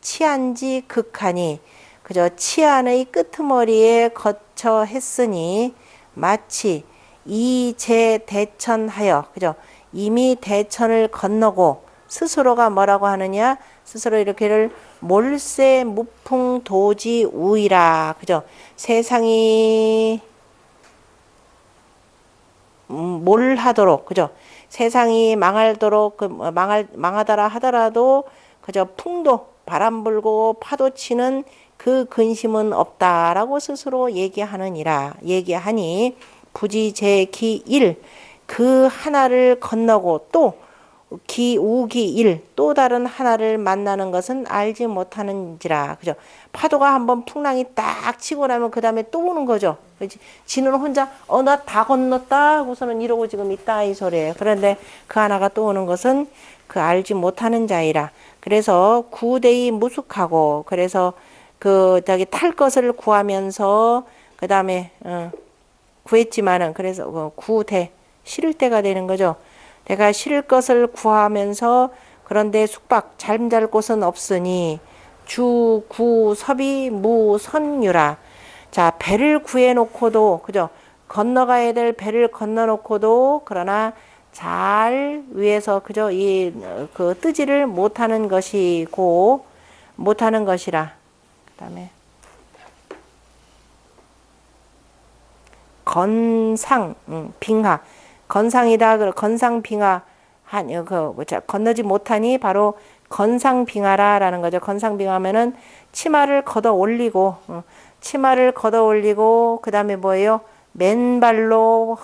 Speaker 1: 치안지 극하니, 그죠? 치안의 끄트머리에 거쳐 했으니 마치 이제 대천하여, 그죠? 이미 대천을 건너고 스스로가 뭐라고 하느냐? 스스로 이렇게를 몰세 무풍 도지 우이라, 그죠? 세상이 몰하도록, 그죠? 세상이 망하도록, 망하더라 하더라도 그저 풍도, 바람 불고 파도 치는 그 근심은 없다라고 스스로 얘기하니 부지제기일, 그 하나를 건너고 또 우기일, 또 다른 하나를 만나는 것은 알지 못하는지라. 그죠? 파도가 한번 풍랑이 딱 치고 나면 그 다음에 또 오는 거죠. 그렇지? 지는 혼자 나 다 건넜다 하고서는 이러고 지금 있다 이 소리예요. 그런데 그 하나가 또 오는 것은 그 알지 못하는 자이라. 그래서 구대이 무숙하고, 그래서 저기 탈 것을 구하면서 그 다음에 구했지만은, 그래서 구대 싫을 때가 되는 거죠. 내가 싫을 것을 구하면서 그런데 숙박 잠잘 곳은 없으니 주구섭이 무선유라. 자, 배를 구해놓고도, 그죠? 건너가야 될 배를 건너놓고도, 그러나 잘 위에서, 그죠? 그 뜨지를 못하는 것이고, 못하는 것이라. 그 다음에, 건상, 빙하. 건상이다, 건상빙하. 건너지 못하니 바로 건상빙하라라는 거죠. 건상빙하면은 치마를 걷어 올리고, 치마를 걷어 올리고, 그 다음에 뭐예요? 맨발로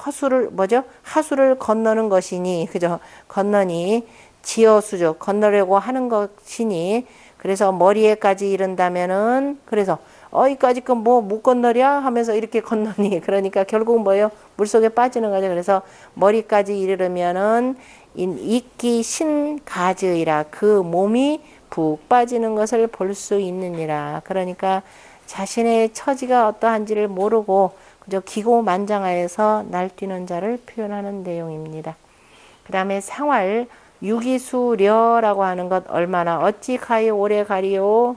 Speaker 1: 하수를 건너는 것이니, 그죠? 건너니, 지어수죠. 건너려고 하는 것이니, 그래서 머리에까지 이른다면은, 그래서, 어이까지 뭐 못 건너랴? 하면서 이렇게 건너니. 그러니까 결국 뭐예요? 물속에 빠지는 거죠. 그래서 머리까지 이르면은, 이끼 신가즈이라, 그 몸이 푹 빠지는 것을 볼 수 있느니라. 그러니까 자신의 처지가 어떠한지를 모르고 그저 기고만장하여서 날뛰는 자를 표현하는 내용입니다. 그 다음에 상활 유기수려라고 하는 것 얼마나 어찌 가히 오래 가리요?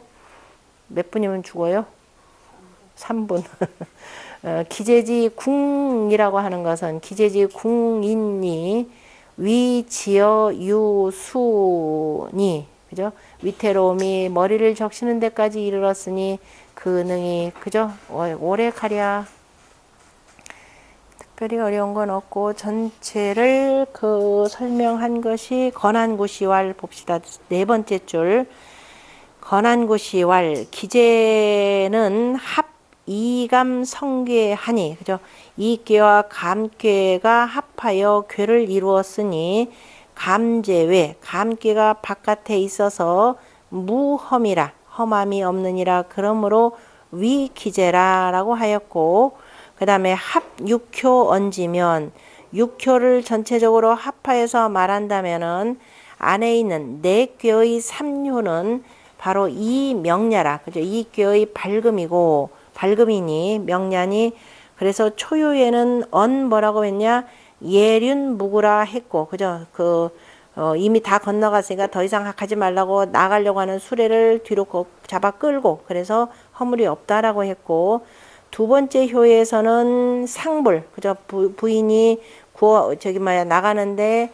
Speaker 1: 몇 분이면 죽어요? 3분. 기재지 궁이라고 하는 것은 기재지 궁인니 위지어 유수니, 그죠? 위태로움이 머리를 적시는 데까지 이르렀으니 그 능이, 그죠? 오래 가랴. 특별히 어려운 건 없고 전체를 설명한 것이 건한구시왈 봅시다. 네 번째 줄. 건한구시왈 기재는 이감 성괴하니, 그죠? 이괴와 감괴가 합하여 괴를 이루었으니 감제외, 감괴가 바깥에 있어서 무험이라, 험함이 없느니라. 그러므로 위기제라라고 하였고, 그 다음에 합육효 얹으면, 육효를 전체적으로 합하여서 말한다면은 안에 있는 네 꾀의 삼효는 바로 이 명야라, 그죠? 이 꾀의 밝음이고, 밝음이니 명야니. 그래서 초유에는 뭐라고 했냐? 예륜무구라 했고, 그죠? 이미 다 건너갔으니까 더 이상 하지 말라고 나가려고 하는 수레를 뒤로 잡아 끌고, 그래서 허물이 없다라고 했고, 두 번째 효에서는 상불, 그죠? 부인이 나가는데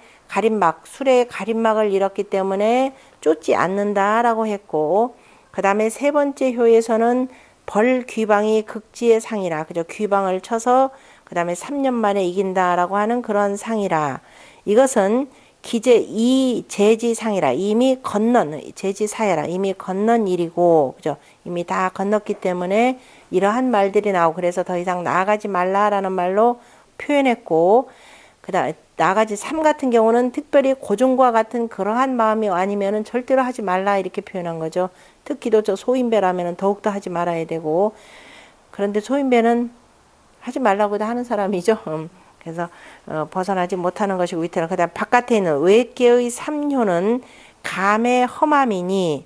Speaker 1: 수레에 가림막을 잃었기 때문에 쫓지 않는다라고 했고, 그 다음에 세 번째 효에서는 벌귀방이 극지의 상이라, 그죠? 귀방을 쳐서 그 다음에 3년 만에 이긴다라고 하는 그런 상이라. 이것은 제지상이라, 이미 건넌, 제지사야라, 이미 건넌 일이고, 그죠? 이미 다 건넜기 때문에 이러한 말들이 나오고, 그래서 더 이상 나아가지 말라라는 말로 표현했고, 그다음 나아가지 삶 같은 경우는 특별히 고종과 같은 그러한 마음이 아니면은 절대로 하지 말라 이렇게 표현한 거죠. 특히도 저 소인배라면은 더욱더 하지 말아야 되고, 그런데 소인배는 하지 말라고도 하는 사람이죠. 그래서 벗어나지 못하는 것이고 위태로운. 그다음 바깥에 있는 외계의 삼효는 감의 험함이니,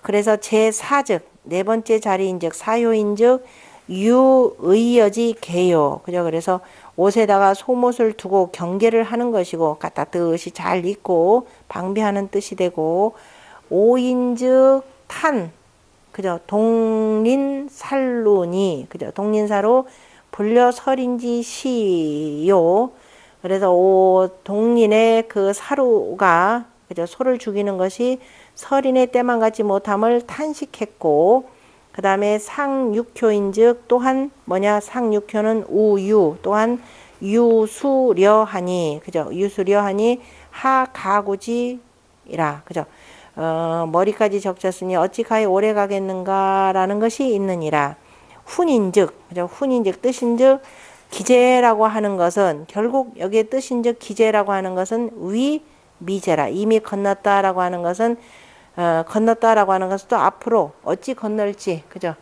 Speaker 1: 그래서 제4즉 네 번째 자리인즉 사효인즉 유의여지 개요, 그죠? 그래서 옷에다가 속옷을 두고 경계를 하는 것이고, 따뜻이 잘 입고 방비하는 뜻이 되고, 오인즉 탄, 그죠? 동린살루니, 그죠? 동린사로 불려설인지 시요. 그래서 동린의 그 사루가, 그죠? 소를 죽이는 것이 설인의 때만 갖지 못함을 탄식했고, 그 다음에 상육효인즉 또한 상육효는 우유, 또한 유수려하니, 그죠? 유수려하니 하가구지이라, 그죠? 머리까지 적셨으니 어찌 가히 오래 가겠는가라는 것이 있느니라. 훈인즉, 그죠? 훈인즉 뜻인즉 기재라고 하는 것은, 결국 여기에 뜻인즉 기재라고 하는 것은 미제라, 이미 건넜다라고 하는 것은, 건넜다라고 하는 것은 또 앞으로 어찌 건널지, 그죠?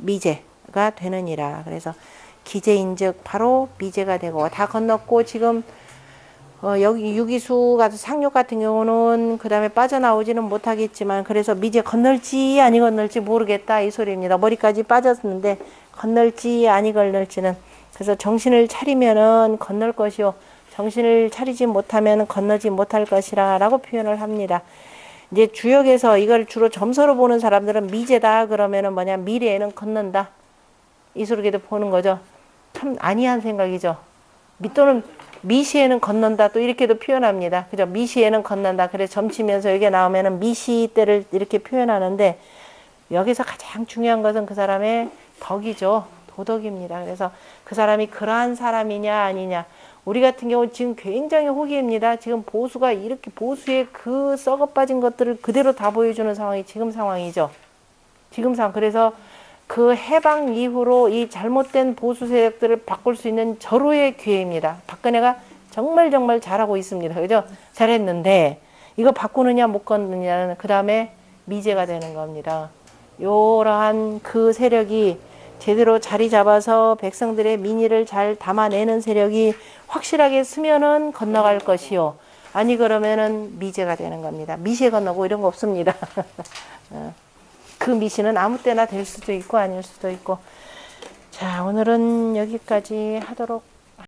Speaker 1: 미제가 되느니라. 그래서 기재인즉 바로 미제가 되고, 다 건넜고 지금 여기 유기수 같은 상륙 같은 경우는 그 다음에 빠져나오지는 못하겠지만, 그래서 미제 건널지 아니 건널지 모르겠다 이 소리입니다. 머리까지 빠졌는데 건널지 아니 건널지는, 그래서 정신을 차리면은 건널 것이요, 정신을 차리지 못하면 건너지 못할 것이라 라고 표현을 합니다. 이제 주역에서 이걸 주로 점서로 보는 사람들은 미제다 그러면은 미래에는 건넌다, 이소르게도 보는 거죠. 참 아니한 생각이죠. 또는 미시에는 건넌다 또 이렇게도 표현합니다. 그죠? 미시에는 건넌다. 그래서 점치면서 여기 나오면은 미시 때를 이렇게 표현하는데 여기서 가장 중요한 것은 그 사람의 덕이죠. 도덕입니다. 그래서 그 사람이 그러한 사람이냐 아니냐. 우리 같은 경우 지금 굉장히 호기입니다. 지금 보수가 이렇게 보수의 그 썩어 빠진 것들을 그대로 다 보여주는 상황이 지금 상황이죠. 지금 상황. 그래서 그 해방 이후로 이 잘못된 보수 세력들을 바꿀 수 있는 절호의 기회입니다. 박근혜가 정말 잘하고 있습니다. 그죠? 잘했는데 이거 바꾸느냐 못 바꾸느냐는 그 다음에 미제가 되는 겁니다. 이러한 그 세력이 제대로 자리 잡아서 백성들의 민의를 잘 담아내는 세력이 확실하게 쓰면은 건너갈 것이요. 아니 그러면은 미제가 되는 겁니다. 미시에 건너고 이런 거 없습니다. 그 미시는 아무 때나 될 수도 있고 아닐 수도 있고. 자, 오늘은 여기까지 하도록